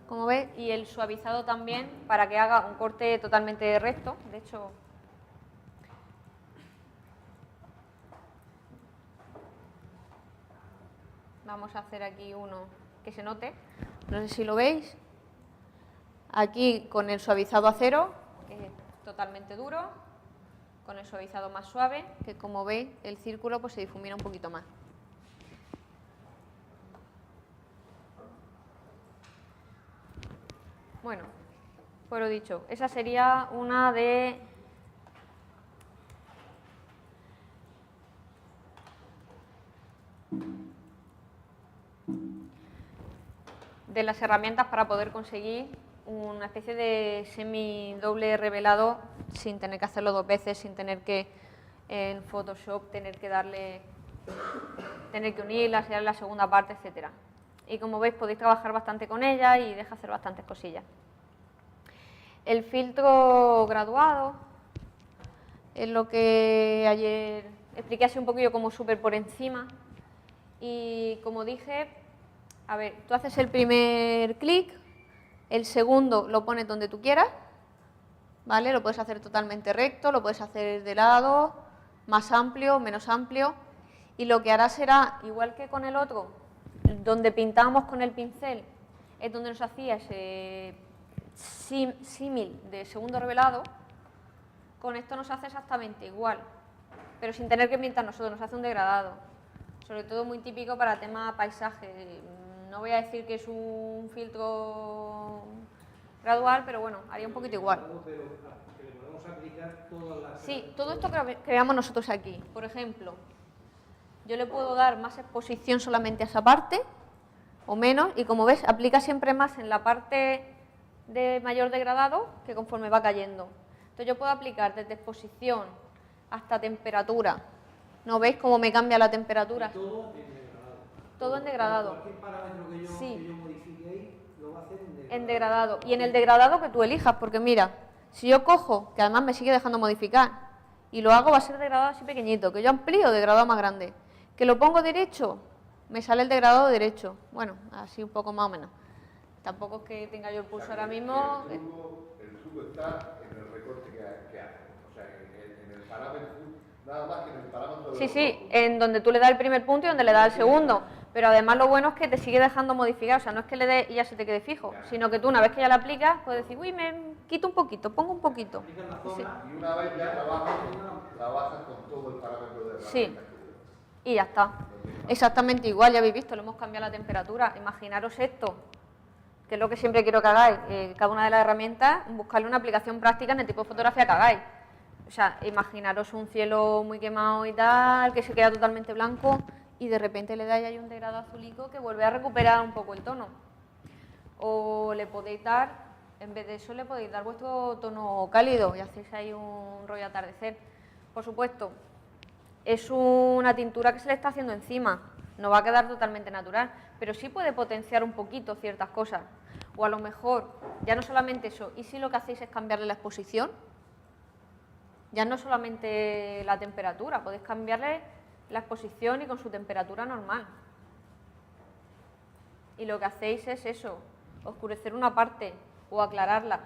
Como ves, y el suavizado también para que haga un corte totalmente recto. De hecho, vamos a hacer aquí uno que se note. No sé si lo veis. Aquí con el suavizado a cero, que es totalmente duro, con el suavizado más suave, que como veis el círculo pues se difumina un poquito más. Bueno, pues lo dicho, esa sería una de las herramientas para poder conseguir una especie de semi-doble revelado sin tener que hacerlo dos veces, sin tener que en Photoshop tener que unirla, hacer la segunda parte, etcétera. Y como veis podéis trabajar bastante con ella y deja hacer bastantes cosillas. El filtro graduado es lo que ayer expliqué así un poquillo como súper por encima. Y como dije, a ver, tú haces el primer clic, el segundo lo pones donde tú quieras, ¿vale? Lo puedes hacer totalmente recto, lo puedes hacer de lado, más amplio, menos amplio. Y lo que hará será, igual que con el otro, donde pintábamos con el pincel, es donde nos hacía ese símil de segundo revelado, con esto nos hace exactamente igual, pero sin tener que pintar nosotros, nos hace un degradado. Sobre todo muy típico para tema paisaje. No voy a decir que es un filtro gradual, pero bueno, haría un poquito igual. Pero que le podemos aplicar todas las... Sí, todo esto que veamos nosotros aquí. Por ejemplo, yo le puedo dar más exposición solamente a esa parte, o menos, y como ves, aplica siempre más en la parte de mayor degradado que conforme va cayendo. Entonces yo puedo aplicar desde exposición hasta temperatura. ¿No veis cómo me cambia la temperatura? Todo en degradado. Todo en degradado. Cualquier parámetro que yo modifique ahí, lo va a hacer en degradado. En degradado. Y en el degradado que tú elijas, porque mira, si yo cojo, que además me sigue dejando modificar, y lo hago, va a ser degradado así pequeñito, que yo amplío, degradado más grande. Que lo pongo derecho, me sale el degradado derecho. Bueno, así un poco más o menos. Tampoco es que tenga yo el pulso ahora mismo. El truco está en el recorte que hace. O sea, en el parámetro, nada más que en el parámetro de Sí, en donde tú le das el primer punto y donde le das el segundo. Pero además lo bueno es que te sigue dejando modificar. O sea, no es que le des y ya se te quede fijo, sino que tú una vez que ya la aplicas, puedes decir, uy, me quito un poquito, pongo un poquito. Sí. Y una vez ya trabajas con todo el parámetro de herramienta. Sí. Y ya está. Exactamente igual, ya habéis visto, le hemos cambiado la temperatura. Imaginaros esto, que es lo que siempre quiero que hagáis, cada una de las herramientas, buscarle una aplicación práctica en el tipo de fotografía que hagáis. O sea, imaginaros un cielo muy quemado y tal, que se queda totalmente blanco y de repente le dais ahí un degradado azulico que vuelve a recuperar un poco el tono. O le podéis dar, en vez de eso, le podéis dar vuestro tono cálido y hacéis ahí un rollo atardecer. Por supuesto, es una tintura que se le está haciendo encima, no va a quedar totalmente natural, pero sí puede potenciar un poquito ciertas cosas. O a lo mejor, ya no solamente eso, ¿y si lo que hacéis es cambiarle la exposición? Ya no solamente la temperatura, podéis cambiarle la exposición y con su temperatura normal. Y lo que hacéis es eso, oscurecer una parte o aclararla.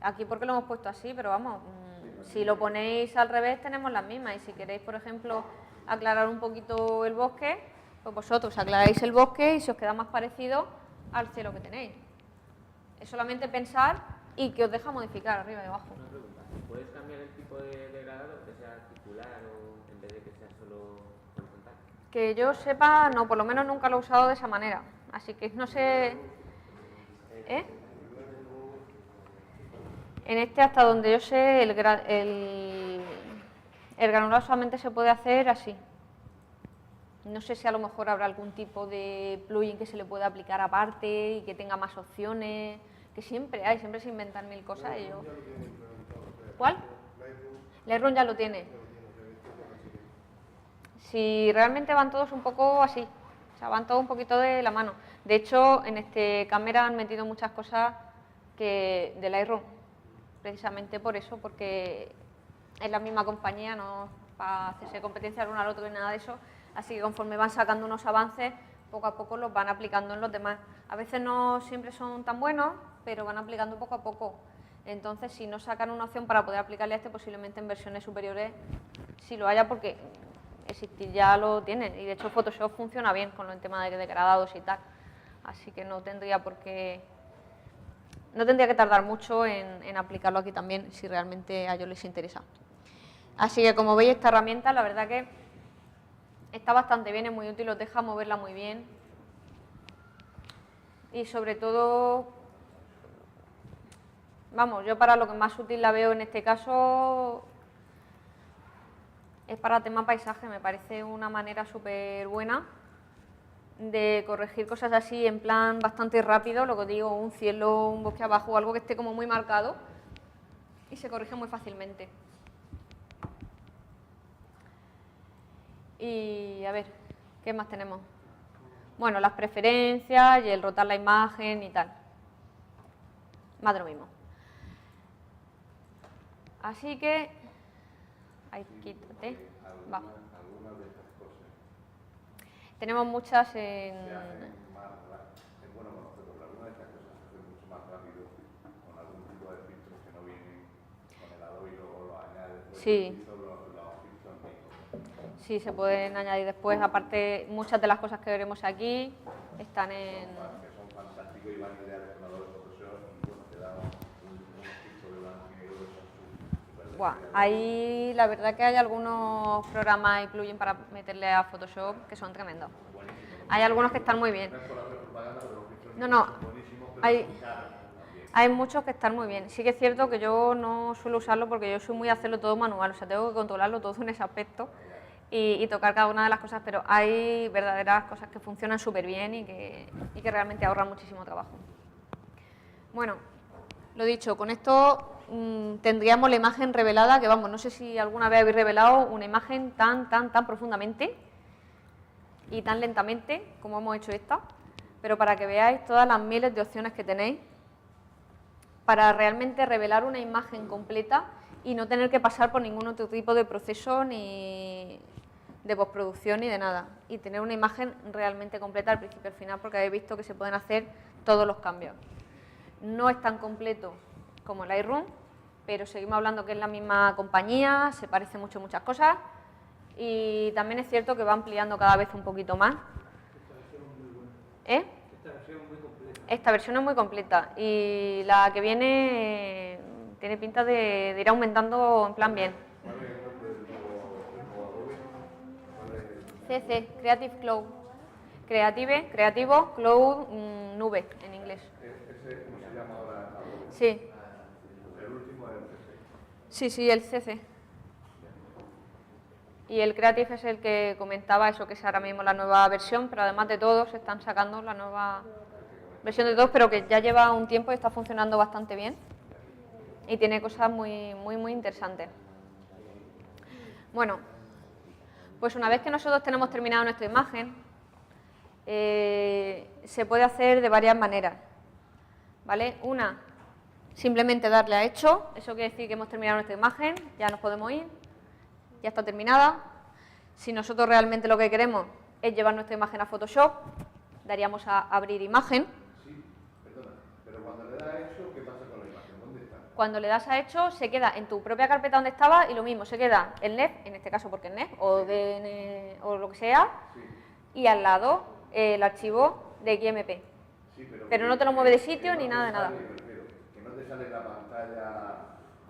Aquí porque lo hemos puesto así, pero vamos, si lo ponéis al revés tenemos las mismas. Y si queréis, por ejemplo, aclarar un poquito el bosque, pues vosotros aclaráis el bosque y se os queda más parecido al cielo que tenéis. Es solamente pensar y que os deja modificar arriba y abajo. Una pregunta, ¿puedes cambiar el tipo de degradado, que sea articular o en vez de que sea solo horizontal? Que yo sepa, no, por lo menos nunca lo he usado de esa manera. Así que no sé... En este, hasta donde yo sé, el granulado solamente se puede hacer así. No sé si a lo mejor habrá algún tipo de plugin que se le pueda aplicar aparte y que tenga más opciones, que siempre hay, siempre se inventan mil cosas. Y yo... ¿Cuál? Lightroom ya lo tiene. Si realmente van todos un poco así, o sea, van todos un poquito de la mano. De hecho, en este cámara han metido muchas cosas de Lightroom, precisamente por eso, porque es la misma compañía, no para hacerse competencia el uno al otro ni nada de eso. Así que conforme van sacando unos avances, poco a poco los van aplicando en los demás. A veces no siempre son tan buenos, pero van aplicando poco a poco. Entonces, si no sacan una opción para poder aplicarle a este, posiblemente en versiones superiores sí lo haya, porque existir ya lo tienen. Y de hecho Photoshop funciona bien con el tema de degradados y tal. Así que no tendría por qué... No tendría que tardar mucho en aplicarlo aquí también, si realmente a ellos les interesa. Así que como veis, esta herramienta, la verdad que está bastante bien, es muy útil, os deja moverla muy bien. Y sobre todo, vamos, yo para lo que más útil la veo en este caso es para tema paisaje. Me parece una manera súper buena de corregir cosas así en plan bastante rápido, lo que os digo, un cielo, un bosque abajo, algo que esté como muy marcado y se corrige muy fácilmente. Y a ver, ¿qué más tenemos? Bueno, las preferencias y el rotar la imagen y tal. Más de lo mismo. Así que, ahí quítate, va. Algunas de estas cosas Tenemos muchas en... se hacen más rápido. Es bueno conocerlo, pero algunas de estas cosas se hacen mucho más rápido con algún tipo de filtros que no vienen con el Adobe y luego lo añades. Sí. Los filtros médicos. Sí, se pueden añadir después. Aparte, muchas de las cosas que veremos aquí están en... Que son fantásticos y van ideas de exploradores de Photoshop y bueno, te dan unos tipos de blanco y negro que son súper. Buah, ahí la verdad que hay algunos programas y plugins para meterle a Photoshop que son tremendos. Hay algunos que están muy bien. No es por hacer propaganda, pero los pixels No, no. son buenísimos, pero Hay- son caros también. Hay muchos que están muy bien. Sí que es cierto que yo no suelo usarlo porque yo soy muy de hacerlo todo manual, o sea, tengo que controlarlo todo en ese aspecto y tocar cada una de las cosas, pero hay verdaderas cosas que funcionan súper bien y que realmente ahorran muchísimo trabajo. Bueno, lo dicho, con esto tendríamos la imagen revelada, que vamos, no sé si alguna vez habéis revelado una imagen tan profundamente y tan lentamente como hemos hecho esta, pero para que veáis todas las miles de opciones que tenéis para realmente revelar una imagen completa y no tener que pasar por ningún otro tipo de proceso ni de postproducción ni de nada, y tener una imagen realmente completa al principio y al final, porque habéis visto que se pueden hacer todos los cambios. No es tan completo como el Lightroom, pero seguimos hablando que es la misma compañía, se parecen mucho en muchas cosas y también es cierto que va ampliando cada vez un poquito más. ¿Eh? Esta versión es muy completa. Esta versión es muy completa y la que viene tiene pinta de ir aumentando en plan bien. ¿Cuál es el nombre del nuevo Adobe? ¿Cuál es el- CC, Creative Cloud. Creativo, Cloud, nube en inglés. Ese, ¿cómo se llama ahora Adobe? Sí, El último es el CC. sí, el CC. Y el Creative es el que comentaba eso, que es ahora mismo la nueva versión, pero además de todos se están sacando la nueva versión de todos, pero que ya lleva un tiempo y está funcionando bastante bien. Y tiene cosas muy interesantes. Bueno, pues una vez que nosotros tenemos terminado nuestra imagen, se puede hacer de varias maneras, ¿vale? Una, simplemente darle a hecho, eso quiere decir que hemos terminado nuestra imagen, ya nos podemos ir, ya está terminada. Si nosotros realmente lo que queremos es llevar nuestra imagen a Photoshop, daríamos a abrir imagen. Sí, perdona, pero cuando le das a hecho, ¿qué pasa con la imagen? ¿Dónde está? Cuando le das a hecho, se queda en tu propia carpeta donde estaba y lo mismo, se queda el NEF, en este caso porque es NEF, o lo que sea, Sí, y al lado el archivo de XMP. sí, Pero no te lo mueve de sitio ni nada de nada. Que no te sale la pantalla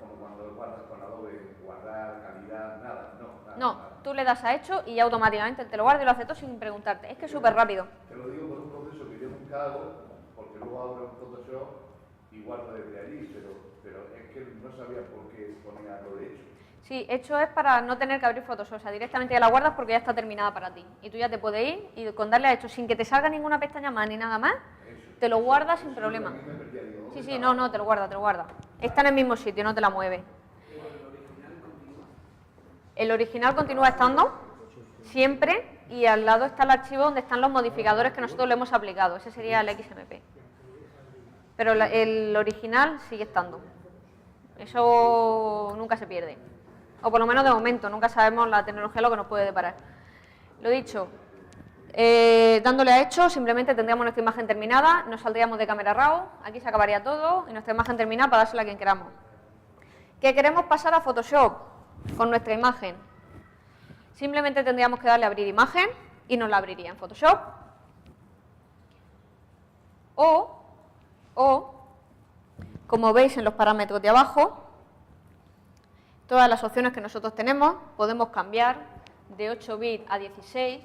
como cuando lo guardas con Adobe, guardar calidad, nada, no. Nada, No, nada. tú le das a hecho y ya automáticamente te lo guarda y lo hace todo sin preguntarte. Es que es súper rápido. Te lo digo por un proceso que yo nunca hago, porque luego abro en Photoshop y guardo desde allí, pero es que no sabía por qué ponía lo de hecho. Sí, hecho es para no tener que abrir Photoshop, o sea, directamente ya la guardas porque ya está terminada para ti. Y tú ya te puedes ir y con darle a hecho sin que te salga ninguna pestaña más ni nada más, te lo guardas sin problema. A mí me perdía, digo, ¿dónde Sí, está? no, te lo guarda, te lo guarda. Está en el mismo sitio, no te la mueve. El original continúa estando siempre y al lado está el archivo donde están los modificadores que nosotros le hemos aplicado. Ese sería el XMP. Pero el original sigue estando. Eso nunca se pierde. O por lo menos de momento, nunca sabemos la tecnología lo que nos puede deparar. Lo dicho, dándole a hecho, simplemente tendríamos nuestra imagen terminada, nos saldríamos de cámara RAW, aquí se acabaría todo y nuestra imagen terminada para dársela a quien queramos. ¿Qué queremos pasar a Photoshop con nuestra imagen? Simplemente tendríamos que darle a abrir imagen y nos la abriría en Photoshop. O, como veis en los parámetros de abajo, todas las opciones que nosotros tenemos, podemos cambiar de 8 bits a 16.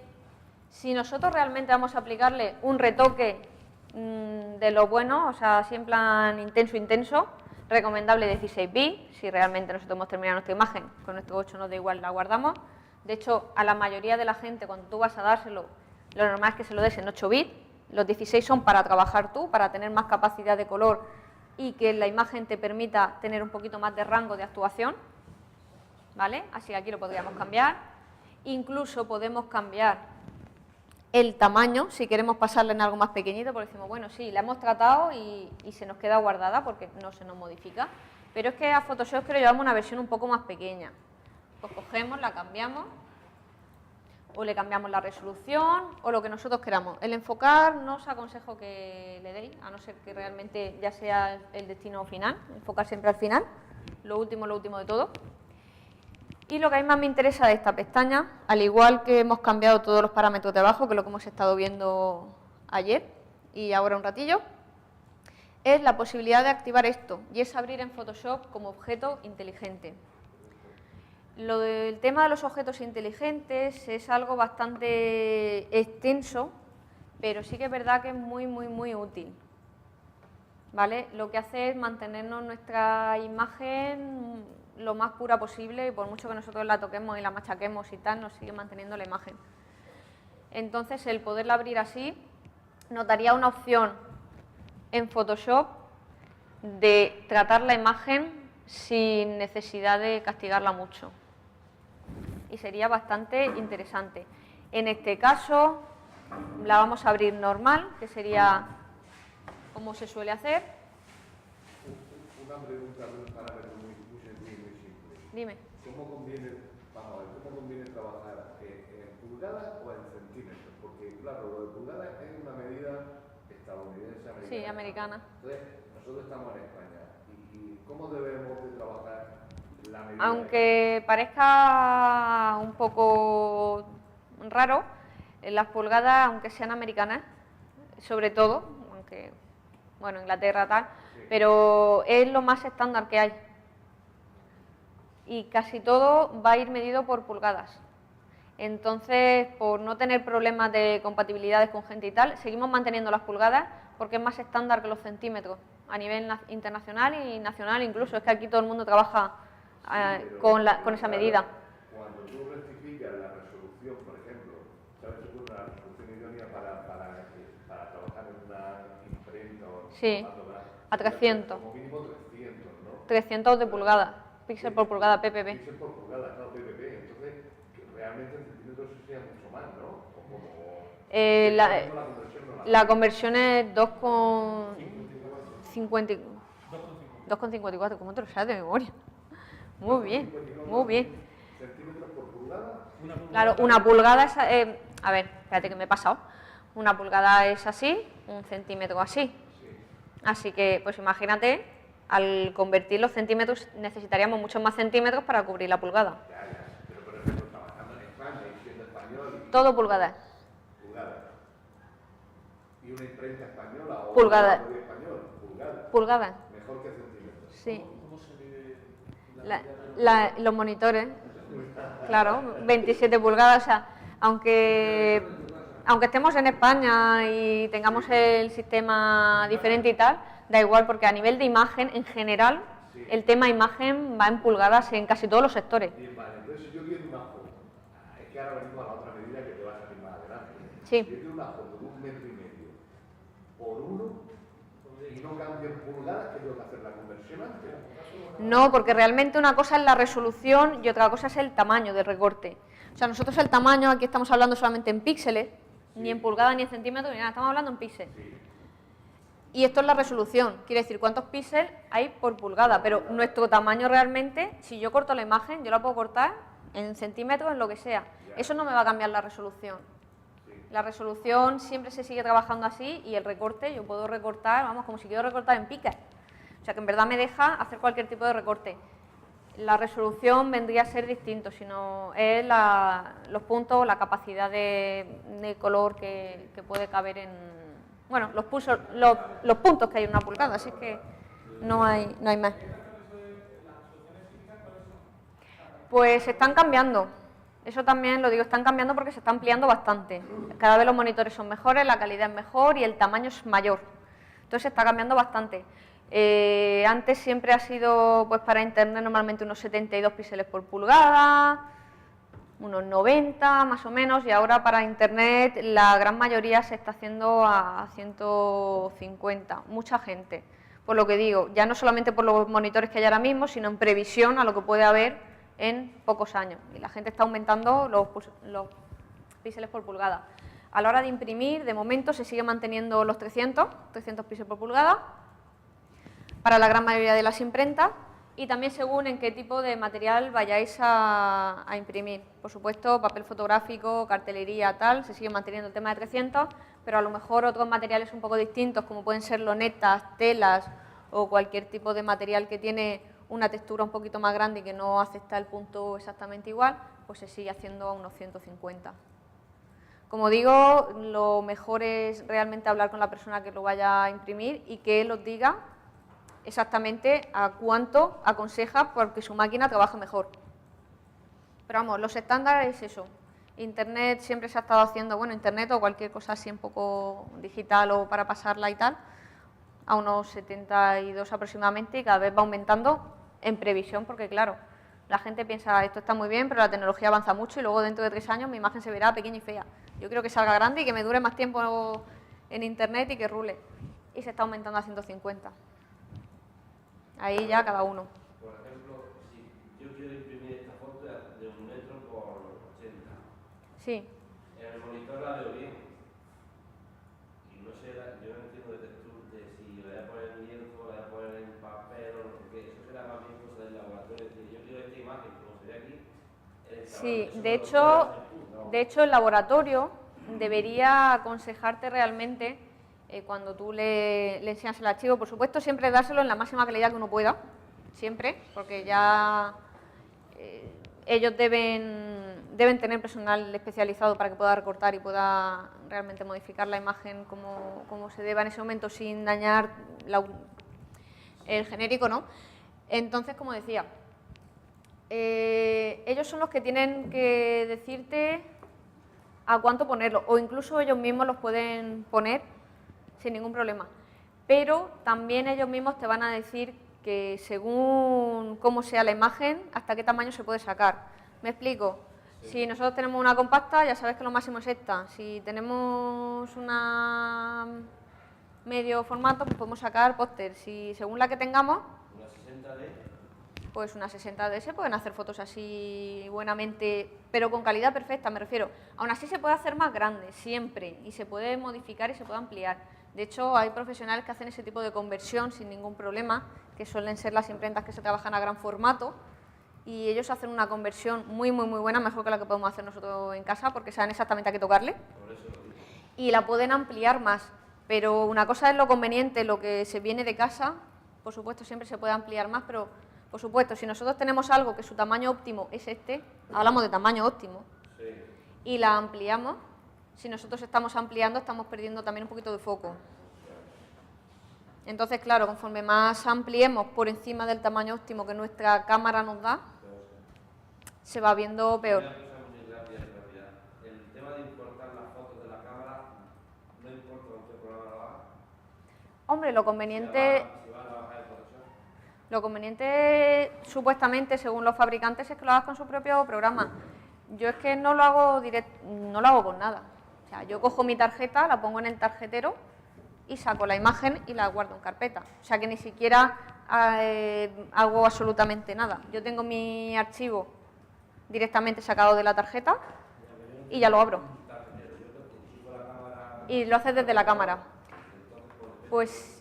Si nosotros realmente vamos a aplicarle un retoque de lo bueno, o sea, así en plan intenso, recomendable 16 bits. Si realmente nosotros hemos terminado nuestra imagen, con nuestro 8 nos da igual, la guardamos. De hecho, a la mayoría de la gente, cuando tú vas a dárselo, lo normal es que se lo des en 8 bits. Los 16 son para trabajar tú, para tener más capacidad de color y que la imagen te permita tener un poquito más de rango de actuación, ¿vale? Así que aquí lo podríamos cambiar. Incluso podemos cambiar el tamaño, si queremos pasarle en algo más pequeñito, porque decimos, bueno, sí, la hemos tratado y se nos queda guardada porque no se nos modifica. Pero es que a Photoshop quiero llevamos una versión un poco más pequeña. Pues cogemos, la cambiamos, o le cambiamos la resolución, o lo que nosotros queramos. El enfocar no os aconsejo que le deis, a no ser que realmente ya sea el destino final, enfocar siempre al final, lo último de todo. Y lo que a mí más me interesa de esta pestaña, al igual que hemos cambiado todos los parámetros de abajo, que es lo que hemos estado viendo ayer y ahora un ratillo, es la posibilidad de activar esto, y es abrir en Photoshop como objeto inteligente. Lo del tema de los objetos inteligentes es algo bastante extenso, pero sí que es verdad que es muy, muy, muy útil. ¿Vale? Lo que hace es mantenernos nuestra imagen lo más pura posible, y por mucho que nosotros la toquemos y la machaquemos y tal, nos sigue manteniendo la imagen. Entonces, el poderla abrir así nos daría una opción en Photoshop de tratar la imagen sin necesidad de castigarla mucho. Y sería bastante interesante. En este caso, la vamos a abrir normal, que sería como se suele hacer. Una pregunta para ver muy sencilla y muy simple. Dime. ¿Cómo conviene trabajar en pulgadas o en centímetros? Porque, claro, lo de pulgadas es una medida estadounidense, americana. Sí, americana. Entonces, nosotros estamos en España. ¿Y cómo debemos de trabajar la medida? Aunque parezca un poco raro, las pulgadas, aunque sean americanas, sobre todo, aunque, bueno, Inglaterra tal, Sí. pero es lo más estándar que hay. Y casi todo va a ir medido por pulgadas. Entonces, por no tener problemas de compatibilidades con gente y tal, seguimos manteniendo las pulgadas porque es más estándar que los centímetros a nivel internacional y nacional incluso. Es que aquí todo el mundo trabaja con esa medida. Cuando tú rectificas la resolución, por ejemplo, ¿sabes que una resolución idónea para trabajar en una imprenta o Sí, a 300. Como mínimo 300, ¿no? 300 de pulgada, píxel por pulgada, PPP. Píxel por pulgada, claro, PPP. Entonces, que realmente en centímetros eso sea mucho más, ¿no? La conversión es 2,54, ¿cómo te lo sabes de memoria? Muy bien, muy bien. ¿Centímetros por pulgada? Claro, una pulgada es... a ver, espérate que me he pasado. Una pulgada es así, un centímetro así. Así que, pues imagínate, al convertir los centímetros necesitaríamos muchos más centímetros para cubrir la pulgada. Pero por ejemplo, trabajando en España y siendo español... Todo pulgadas. Pulgada. ¿Y una imprenta española o Pulgada. un español? Pulgada. Pulgadas, Mejor que centímetros. sí. ¿Cómo se mide Los monitores, claro, 27 pulgadas, o sea, aunque estemos en España y tengamos el sistema diferente y tal, da igual, porque a nivel de imagen, en general, el tema imagen va en pulgadas en casi todos los sectores. Bien, vale. Entonces, si yo quiero una foto, es que ahora venimos a la otra medida que te va a salir más adelante. Sí. Si yo quiero una foto de 1,5 metros por 1 y no cambio en pulgadas, ¿qué tengo que hacer? ¿La conversión antes? No, porque realmente una cosa es la resolución y otra cosa es el tamaño del recorte. O sea, nosotros el tamaño, aquí estamos hablando solamente en píxeles, ni en pulgadas, ni en centímetros, ni nada, estamos hablando en píxeles. Y esto es la resolución, quiere decir cuántos píxeles hay por pulgada, pero nuestro tamaño realmente, si yo corto la imagen, yo la puedo cortar en centímetros, en lo que sea. Eso no me va a cambiar la resolución. La resolución siempre se sigue trabajando así y el recorte, yo puedo recortar, vamos, como si quiero recortar en píxeles. O sea, que en verdad me deja hacer cualquier tipo de recorte. La resolución vendría a ser distinto, sino es los puntos, la capacidad de color que puede caber en... Bueno, los puntos que hay en una pulgada, así que no hay más. Pues están cambiando. Eso también lo digo, están cambiando porque se está ampliando bastante. Cada vez los monitores son mejores, la calidad es mejor y el tamaño es mayor. Entonces se está cambiando bastante. Antes siempre ha sido, pues para internet normalmente unos 72 píxeles por pulgada, unos 90 más o menos, y ahora para internet la gran mayoría se está haciendo a 150, mucha gente. Por lo que digo, ya no solamente por los monitores que hay ahora mismo, sino en previsión a lo que puede haber en pocos años. Y la gente está aumentando los píxeles por pulgada. A la hora de imprimir, de momento se sigue manteniendo los 300 píxeles por pulgada, para la gran mayoría de las imprentas, y también según en qué tipo de material vayáis a imprimir. Por supuesto, papel fotográfico, cartelería, tal, se sigue manteniendo el tema de 300, pero a lo mejor otros materiales un poco distintos, como pueden ser lonetas, telas o cualquier tipo de material que tiene una textura un poquito más grande y que no acepta el punto exactamente igual, pues se sigue haciendo a unos 150. Como digo, lo mejor es realmente hablar con la persona que lo vaya a imprimir y que él os diga exactamente a cuánto aconseja porque su máquina trabaja mejor. Pero vamos, los estándares es eso. Internet siempre se ha estado haciendo, bueno, Internet o cualquier cosa así un poco digital o para pasarla y tal, a unos 72 aproximadamente y cada vez va aumentando en previsión porque, claro, la gente piensa, esto está muy bien, pero la tecnología avanza mucho y luego dentro de 3 años mi imagen se verá pequeña y fea. Yo quiero que salga grande y que me dure más tiempo en Internet y que rule. Y se está aumentando a 150. Ahí ya cada uno. Por ejemplo, si yo quiero imprimir esta foto de 1 metro por 80, Sí. en el monitor la veo bien. Y no sé, yo no entiendo de textura, de si la voy a poner en lienzo, la voy a poner en papel o no sé qué. Eso será más bien cosa del laboratorio. Es decir, yo quiero esta imagen, como se ve aquí. Sí, de hecho el laboratorio debería aconsejarte realmente cuando tú le enseñas el archivo, por supuesto siempre dárselo en la máxima calidad que uno pueda, siempre, porque ya ellos deben tener personal especializado para que pueda recortar y pueda realmente modificar la imagen como se deba en ese momento sin dañar el genérico, ¿no? Entonces, como decía, ellos son los que tienen que decirte a cuánto ponerlo, o incluso ellos mismos los pueden poner sin ningún problema. Pero también ellos mismos te van a decir que según cómo sea la imagen, hasta qué tamaño se puede sacar. ¿Me explico? Sí. Si nosotros tenemos una compacta, ya sabes que lo máximo es esta. Si tenemos una medio formato, pues podemos sacar póster. Si según la que tengamos, Una 60D. Pues una 60D se pueden hacer fotos así buenamente, pero con calidad perfecta, me refiero. Aún así se puede hacer más grande, siempre, y se puede modificar y se puede ampliar. De hecho, hay profesionales que hacen ese tipo de conversión sin ningún problema, que suelen ser las imprentas que se trabajan a gran formato, y ellos hacen una conversión muy, muy, muy buena, mejor que la que podemos hacer nosotros en casa, porque saben exactamente a qué tocarle, y la pueden ampliar más. Pero una cosa es lo conveniente, lo que se viene de casa, por supuesto siempre se puede ampliar más, pero por supuesto, si nosotros tenemos algo que su tamaño óptimo es este, hablamos de tamaño óptimo, Sí. y la ampliamos, si nosotros estamos ampliando, estamos perdiendo también un poquito de foco. Entonces, claro, conforme más ampliemos por encima del tamaño óptimo que nuestra cámara nos da, se va viendo peor. Una cosa muy rápida. El tema de importar las fotos de la cámara, no importa con qué programa lo haga. Hombre, lo conveniente... Si van a bajar el Photoshop. Lo conveniente, supuestamente, según los fabricantes, es que lo hagas con su propio programa. Yo es que no lo hago no lo hago con nada. O sea, yo cojo mi tarjeta, la pongo en el tarjetero y saco la imagen y la guardo en carpeta. O sea, que ni siquiera hago absolutamente nada. Yo tengo mi archivo directamente sacado de la tarjeta y ya lo abro. Y lo haces desde la cámara. Pues...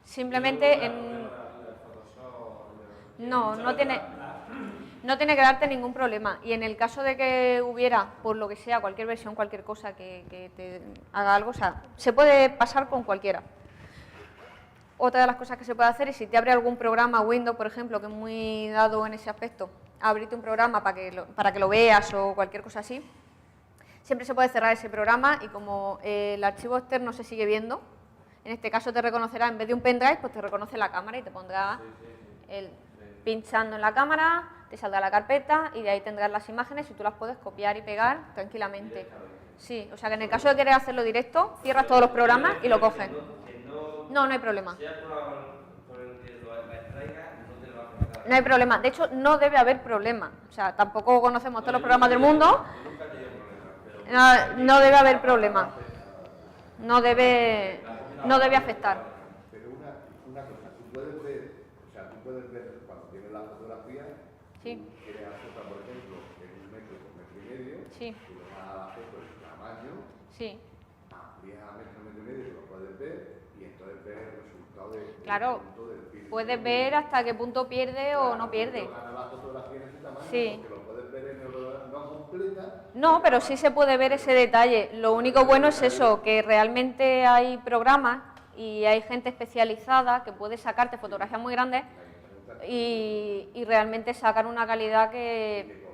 Simplemente no tiene que darte ningún problema. Y en el caso de que hubiera, por lo que sea, cualquier versión, cualquier cosa que te haga algo, o sea, se puede pasar con cualquiera. Otra de las cosas que se puede hacer es si te abre algún programa, Windows, por ejemplo, que es muy dado en ese aspecto, abrirte un programa para que lo veas o cualquier cosa así, siempre se puede cerrar ese programa y como el archivo externo se sigue viendo, en este caso te reconocerá, en vez de un pendrive, pues te reconoce la cámara y te pondrá pinchando en la cámara, te saldrá la carpeta y de ahí tendrás las imágenes y tú las puedes copiar y pegar tranquilamente. Sí, o sea que en el caso de querer hacerlo directo, cierras todos los programas y lo coges. No hay problema. No hay problema. De hecho, no debe haber problema. O sea, tampoco conocemos todos los programas del mundo. No debe haber problema. No debe afectar. Pero una cosa, tú puedes ver cuando tienes la fotografía, Sí. tú quieres hacerla, por ejemplo, en 1 metro por 1,5 metros, Sí. tú le vas a la foto el tamaño, Sí. amplías a 1,5 metros, lo puedes ver, y entonces ves el resultado Claro, puedes ver hasta qué punto pierde o no pierde. La fotografía en ese tamaño, Sí. porque lo puedes ver en el no completa. No, pero sí se puede ver ese detalle. Lo único bueno es eso, que realmente hay programas y hay gente especializada que puede sacarte fotografías muy grandes y realmente sacar una calidad que,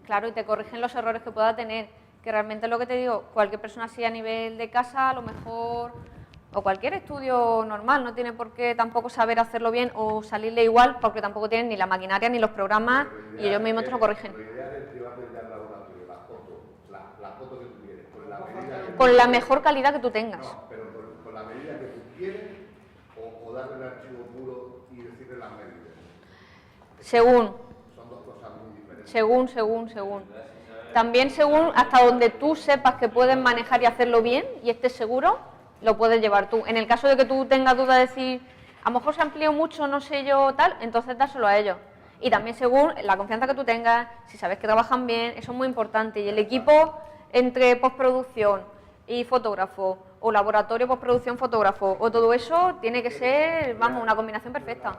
claro, y te corrigen los errores que pueda tener, que realmente lo que te digo, cualquier persona así a nivel de casa, a lo mejor, o cualquier estudio normal, no tiene por qué tampoco saber hacerlo bien o salirle igual, porque tampoco tienen ni la maquinaria ni los programas y ellos mismos te lo corrigen. Lo ideal es llevarte ya la foto que tú quieres, con la medida que Con la mejor calidad que tú tengas. No, pero con la medida que tú quieres, o darle el archivo puro y decirle las medidas. Según. Son dos cosas muy diferentes. Según. También según hasta donde tú sepas que puedes manejar y hacerlo bien y estés seguro, lo puedes llevar tú. En el caso de que tú tengas duda de decir, a lo mejor se amplió mucho, no sé yo, tal, entonces dáselo a ellos. Y también según la confianza que tú tengas, si sabes que trabajan bien, eso es muy importante. Y el equipo entre postproducción y fotógrafo, o laboratorio postproducción fotógrafo, o todo eso, tiene que ser, vamos, una combinación perfecta.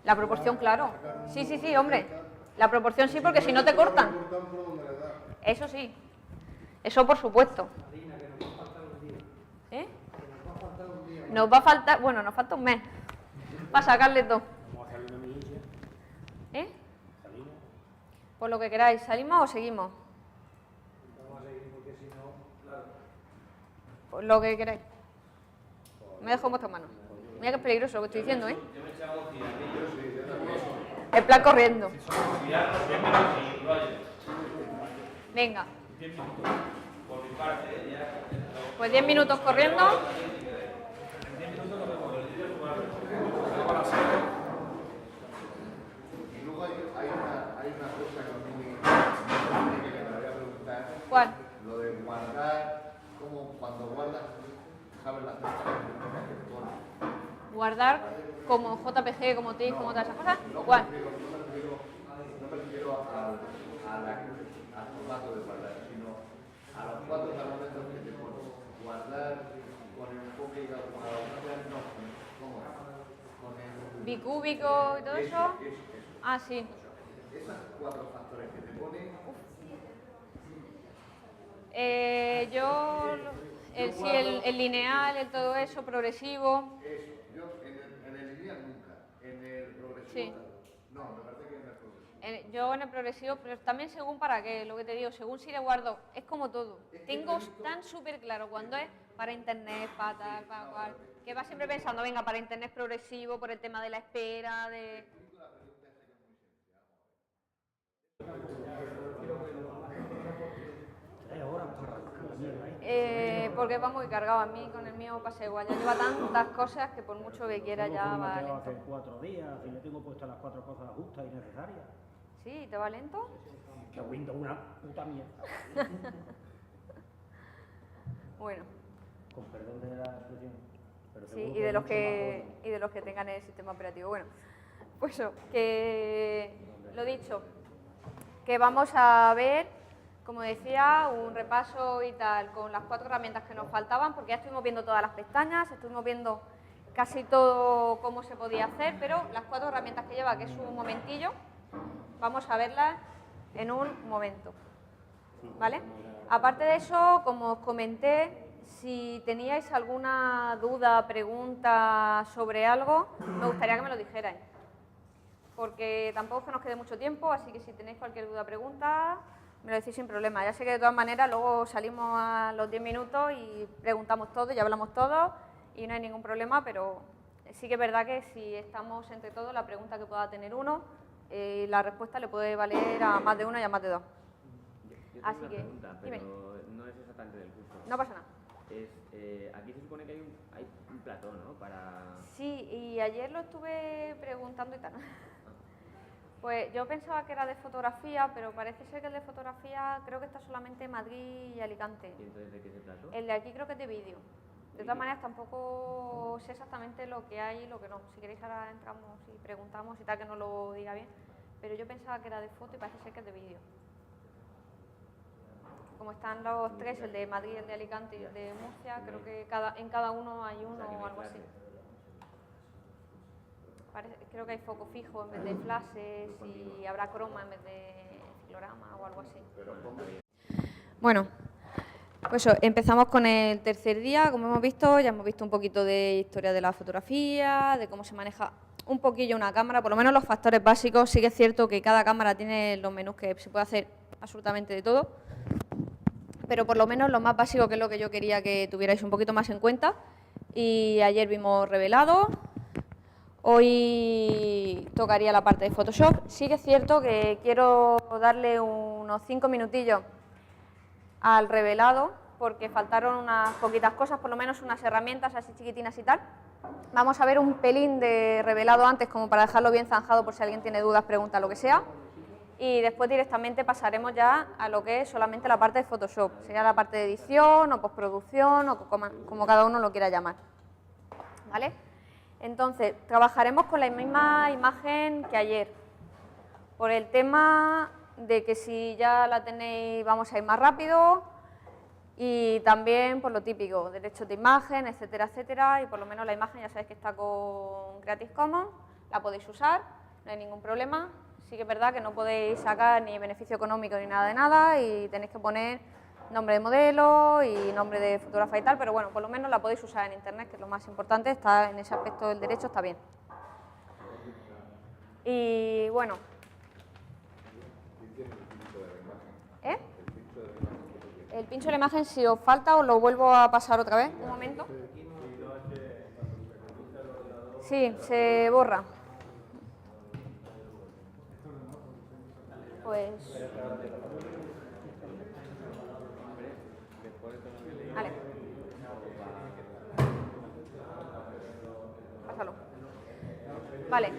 La proporción, claro. Sí, hombre. La proporción sí, porque si no te cortan. Eso sí. Eso por supuesto. ¿Eh? Nos va a faltar, bueno, nos falta un mes para sacarle todo. ¿Eh? Por lo que queráis. ¿Salimos o seguimos? Vamos a seguir porque si no, claro. Por lo que queráis. Me dejo en vuestras manos. Mira que es peligroso lo que estoy diciendo, ¿eh? Yo me echaba un cigarrillo. En plan corriendo. Cigarros 10 minutos y rollo. Venga. 10 minutos. Por mi parte, ya. Pues 10 minutos corriendo. Y luego hay una cosa que me voy a preguntar. ¿Cuál? Lo de guardar, como cuando guardas, sabes las cosas. Guardar como JPG, como TIFF, como todas esas cosas. No ¿Cuál? me refiero al formato de guardar, sino a los 4 parámetros que te pones. Guardar con enfoque y no, ¿cómo? Con el Bicúbico y todo eso. Ah, sí. Esos 4 factores que te ponen. El lineal, el todo eso, progresivo. Yo en el lineal nunca, en el progresivo. Sí. No, me parece que en el progresivo. Yo en el progresivo, pero también según para qué, lo que te digo, según si le guardo, es como todo. Tengo tan súper claro cuando es para internet, para tal, para cual, que va siempre pensando, venga, para internet progresivo, por el tema de la espera, de... Porque va muy cargado. A mí con el mío pasa igual, ya lleva tantas cosas que por mucho que quiera ya va lento. Hace 4 días y le tengo puestas las 4 cosas justas y necesarias. ¿Sí? ¿Te va lento? Que Windows una puta mierda. Bueno. Con perdón de la expresión. Pero Sí, y de los que tengan el sistema operativo. Bueno, pues eso, que lo dicho, que vamos a ver, como decía, un repaso y tal con las 4 herramientas que nos faltaban, porque ya estuvimos viendo todas las pestañas, estuvimos viendo casi todo cómo se podía hacer, pero las 4 herramientas que lleva, que es un momentillo, vamos a verlas en un momento, ¿vale? Aparte de eso, como os comenté, si teníais alguna duda, pregunta sobre algo, me gustaría que me lo dijerais, porque tampoco es que nos quede mucho tiempo, así que si tenéis cualquier duda, pregunta, me lo decís sin problema. Ya sé que de todas maneras luego salimos a los 10 minutos y preguntamos todo y hablamos todo y no hay ningún problema, pero sí que es verdad que si estamos entre todos, la pregunta que pueda tener uno, la respuesta le puede valer a más de uno y a más de dos. Yo tengo Así una que, pregunta, pero dime. no es exactamente del curso. No pasa nada. Aquí se supone que hay un plató, ¿no? Para... Sí, y ayer lo estuve preguntando y tal. Pues yo pensaba que era de fotografía, pero parece ser que el de fotografía creo que está solamente en Madrid y Alicante. ¿Y entonces de qué es el plató? El de aquí creo que es de vídeo. De todas maneras tampoco sé exactamente lo que hay y lo que no. Si queréis ahora entramos y preguntamos y tal, que no lo diga bien. Pero yo pensaba que era de foto y parece ser que es de vídeo. Como están los 3, el de Madrid, el de Alicante y el de Murcia, creo que en cada uno hay uno o algo así. Creo que hay foco fijo en vez de flashes y habrá croma en vez de ciclorama o algo así. Bueno, Pues eso, empezamos con el tercer día, como hemos visto, ya hemos visto un poquito de historia de la fotografía, de cómo se maneja un poquillo una cámara, por lo menos los factores básicos. Sí que es cierto que cada cámara tiene los menús que se puede hacer absolutamente de todo, pero por lo menos lo más básico, que es lo que yo quería que tuvierais un poquito más en cuenta. Y ayer vimos revelado, hoy tocaría la parte de Photoshop. Sí que es cierto que quiero darle unos 5 minutillos al revelado, porque faltaron unas poquitas cosas, por lo menos unas herramientas así chiquitinas y tal. Vamos a ver un pelín de revelado antes, como para dejarlo bien zanjado por si alguien tiene dudas, pregunta, lo que sea. Y después directamente pasaremos ya a lo que es solamente la parte de Photoshop. Sería la parte de edición o postproducción o como cada uno lo quiera llamar. ¿Vale? Entonces, trabajaremos con la misma imagen que ayer. Por el tema de que si ya la tenéis vamos a ir más rápido, y también por lo típico, derechos de imagen, etcétera, etcétera, y por lo menos la imagen ya sabéis que está con Creative Commons, la podéis usar, no hay ningún problema. Sí que es verdad que no podéis sacar ni beneficio económico ni nada de nada, y tenéis que poner nombre de modelo y nombre de fotógrafa y tal, pero bueno, por lo menos la podéis usar en internet, que es lo más importante, está en ese aspecto del derecho, está bien. Y bueno, ¿eh? El pincho de la imagen, si os falta, os lo vuelvo a pasar otra vez. Un momento. Sí, se borra. Pues... Vale. Pásalo. Vale.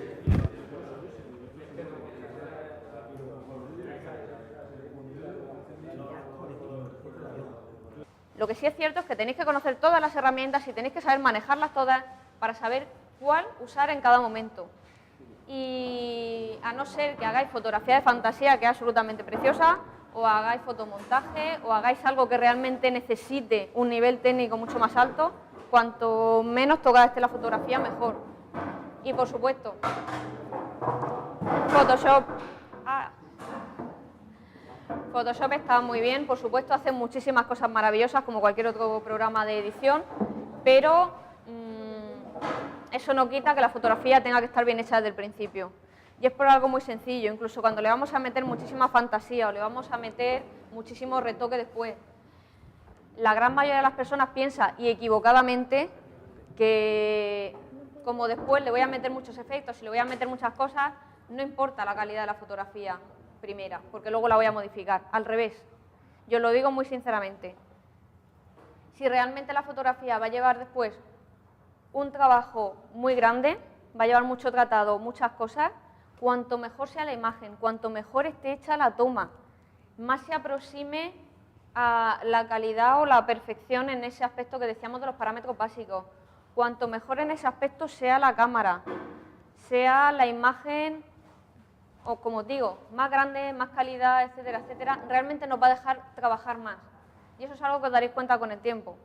Lo que sí es cierto es que tenéis que conocer todas las herramientas y tenéis que saber manejarlas todas para saber cuál usar en cada momento. Y a no ser que hagáis fotografía de fantasía, que es absolutamente preciosa, o hagáis fotomontaje, o hagáis algo que realmente necesite un nivel técnico mucho más alto, cuanto menos tocada esté la fotografía, mejor. Y por supuesto, Photoshop... Photoshop está muy bien, por supuesto, hace muchísimas cosas maravillosas como cualquier otro programa de edición, pero eso no quita que la fotografía tenga que estar bien hecha desde el principio. Y es por algo muy sencillo, incluso cuando le vamos a meter muchísima fantasía o le vamos a meter muchísimo retoque después. La gran mayoría de las personas piensa, y equivocadamente, que como después le voy a meter muchos efectos y le voy a meter muchas cosas, no importa la calidad de la fotografía primera, porque luego la voy a modificar. Al revés, yo lo digo muy sinceramente. Si realmente la fotografía va a llevar después un trabajo muy grande, va a llevar mucho tratado, muchas cosas, cuanto mejor sea la imagen, cuanto mejor esté hecha la toma, más se aproxime a la calidad o la perfección en ese aspecto que decíamos de los parámetros básicos, cuanto mejor en ese aspecto sea la cámara, sea la imagen, o como os digo, más grande, más calidad, etcétera, etcétera, realmente nos va a dejar trabajar más. Y eso es algo que os daréis cuenta con el tiempo.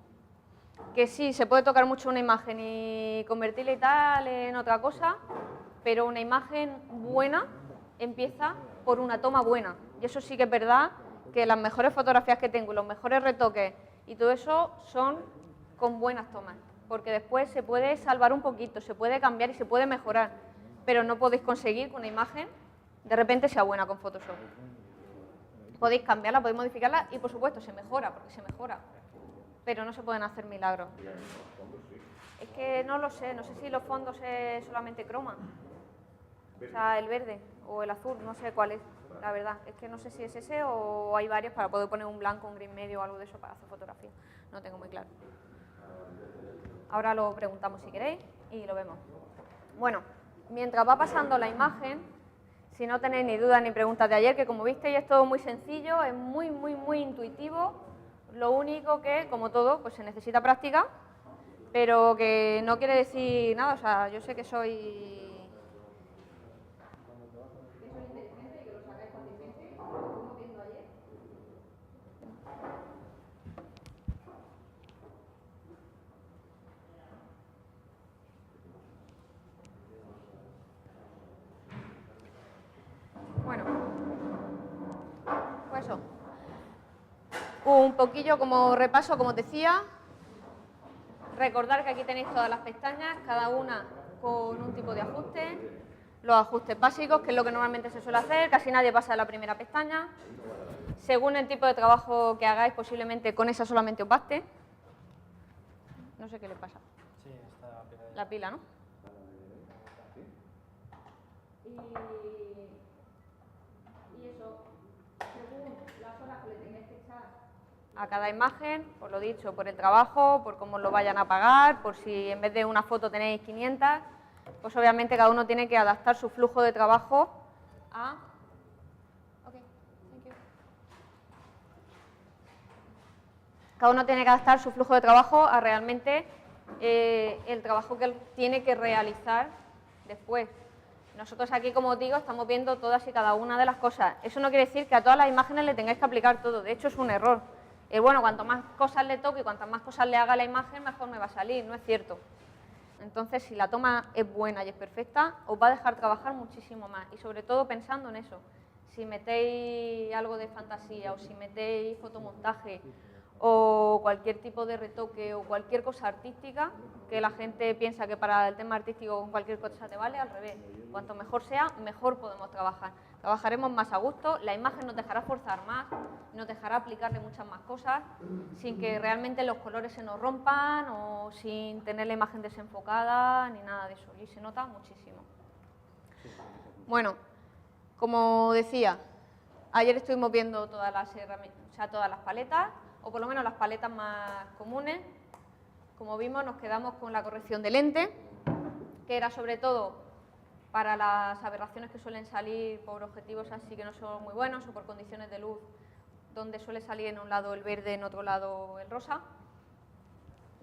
Que sí, se puede tocar mucho una imagen y convertirla y tal en otra cosa, pero una imagen buena empieza por una toma buena. Y eso sí que es verdad, que las mejores fotografías que tengo, los mejores retoques y todo eso son con buenas tomas. Porque después se puede salvar un poquito, se puede cambiar y se puede mejorar, pero no podéis conseguir que una imagen de repente sea buena con Photoshop. Podéis cambiarla, podéis modificarla y por supuesto se mejora, porque se mejora, pero no se pueden hacer milagros. Es que no lo sé, no sé si los fondos es solamente croma, o sea, el verde o el azul, no sé cuál es, la verdad. Es que no sé si es ese o hay varios para poder poner un blanco, un gris medio o algo de eso para hacer fotografía, no tengo muy claro. Ahora lo preguntamos si queréis y lo vemos. Bueno, mientras va pasando la imagen, si no tenéis ni dudas ni preguntas de ayer, que como visteis es todo muy sencillo, es muy intuitivo. Lo único que, como todo, pues se necesita práctica, pero que no quiere decir nada. O sea, yo sé que soy... Bueno, pues eso. Un poquillo como repaso, como os decía, recordar que aquí tenéis todas las pestañas, cada una con un tipo de ajuste, los ajustes básicos, que es lo que normalmente se suele hacer, casi nadie pasa de la primera pestaña. Según el tipo de trabajo que hagáis, posiblemente con esa solamente os baste. No sé qué le pasa. Sí, está pegada. La pila, ¿no? Y eso, según las horas que le tengáis que echar a cada imagen, por lo dicho, por el trabajo, por cómo lo vayan a pagar, por si en vez de una foto tenéis 500, pues obviamente cada uno tiene que adaptar su flujo de trabajo a... Ok, thank you. Cada uno tiene que adaptar su flujo de trabajo a realmente el trabajo que él tiene que realizar después. Nosotros aquí, como os digo, estamos viendo todas y cada una de las cosas. Eso no quiere decir que a todas las imágenes le tengáis que aplicar todo. De hecho, es un error. Bueno, cuanto más cosas le toque y cuantas más cosas le haga a la imagen, mejor me va a salir. No es cierto. Entonces, si la toma es buena y es perfecta, os va a dejar trabajar muchísimo más. Y sobre todo pensando en eso. Si metéis algo de fantasía o si metéis fotomontaje o cualquier tipo de retoque o cualquier cosa artística, que la gente piensa que para el tema artístico con cualquier cosa te vale, al revés. Cuanto mejor sea, mejor podemos trabajar. Trabajaremos más a gusto, la imagen nos dejará forzar más, nos dejará aplicarle muchas más cosas, sin que realmente los colores se nos rompan o sin tener la imagen desenfocada ni nada de eso, y se nota muchísimo. Bueno, como decía, ayer estuvimos viendo todas las herramientas, o sea, todas las paletas, o por lo menos las paletas más comunes. Como vimos, nos quedamos con la corrección de lente, que era sobre todo para las aberraciones que suelen salir por objetivos así que no son muy buenos o por condiciones de luz, donde suele salir en un lado el verde, en otro lado el rosa,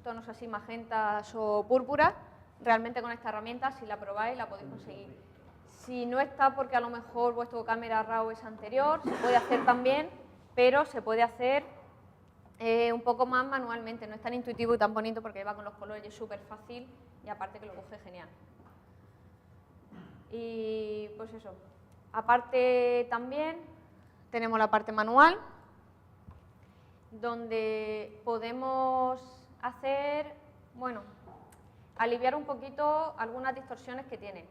tonos así magentas o púrpuras. Realmente con esta herramienta, si la probáis, la podéis conseguir. Si no está porque a lo mejor vuestro cámara RAW es anterior, se puede hacer también, pero se puede hacer un poco más manualmente, no es tan intuitivo y tan bonito porque va con los colores y es súper fácil y aparte que lo coge genial. Y pues eso, aparte también tenemos la parte manual, donde podemos hacer, bueno, aliviar un poquito algunas distorsiones que tiene.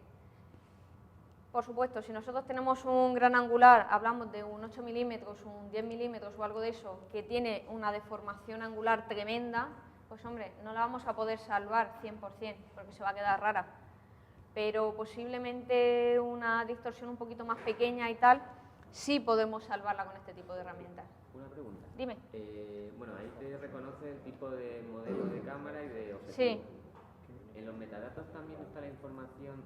Por supuesto, si nosotros tenemos un gran angular, hablamos de un 8 milímetros, un 10 milímetros o algo de eso, que tiene una deformación angular tremenda, pues hombre, no la vamos a poder salvar 100%, porque se va a quedar rara. Pero posiblemente una distorsión un poquito más pequeña y tal, sí podemos salvarla con este tipo de herramientas. Una pregunta. Dime. Bueno, ahí te reconoce el tipo de modelo de cámara y de objetivo. Sí. En los metadatos también está la información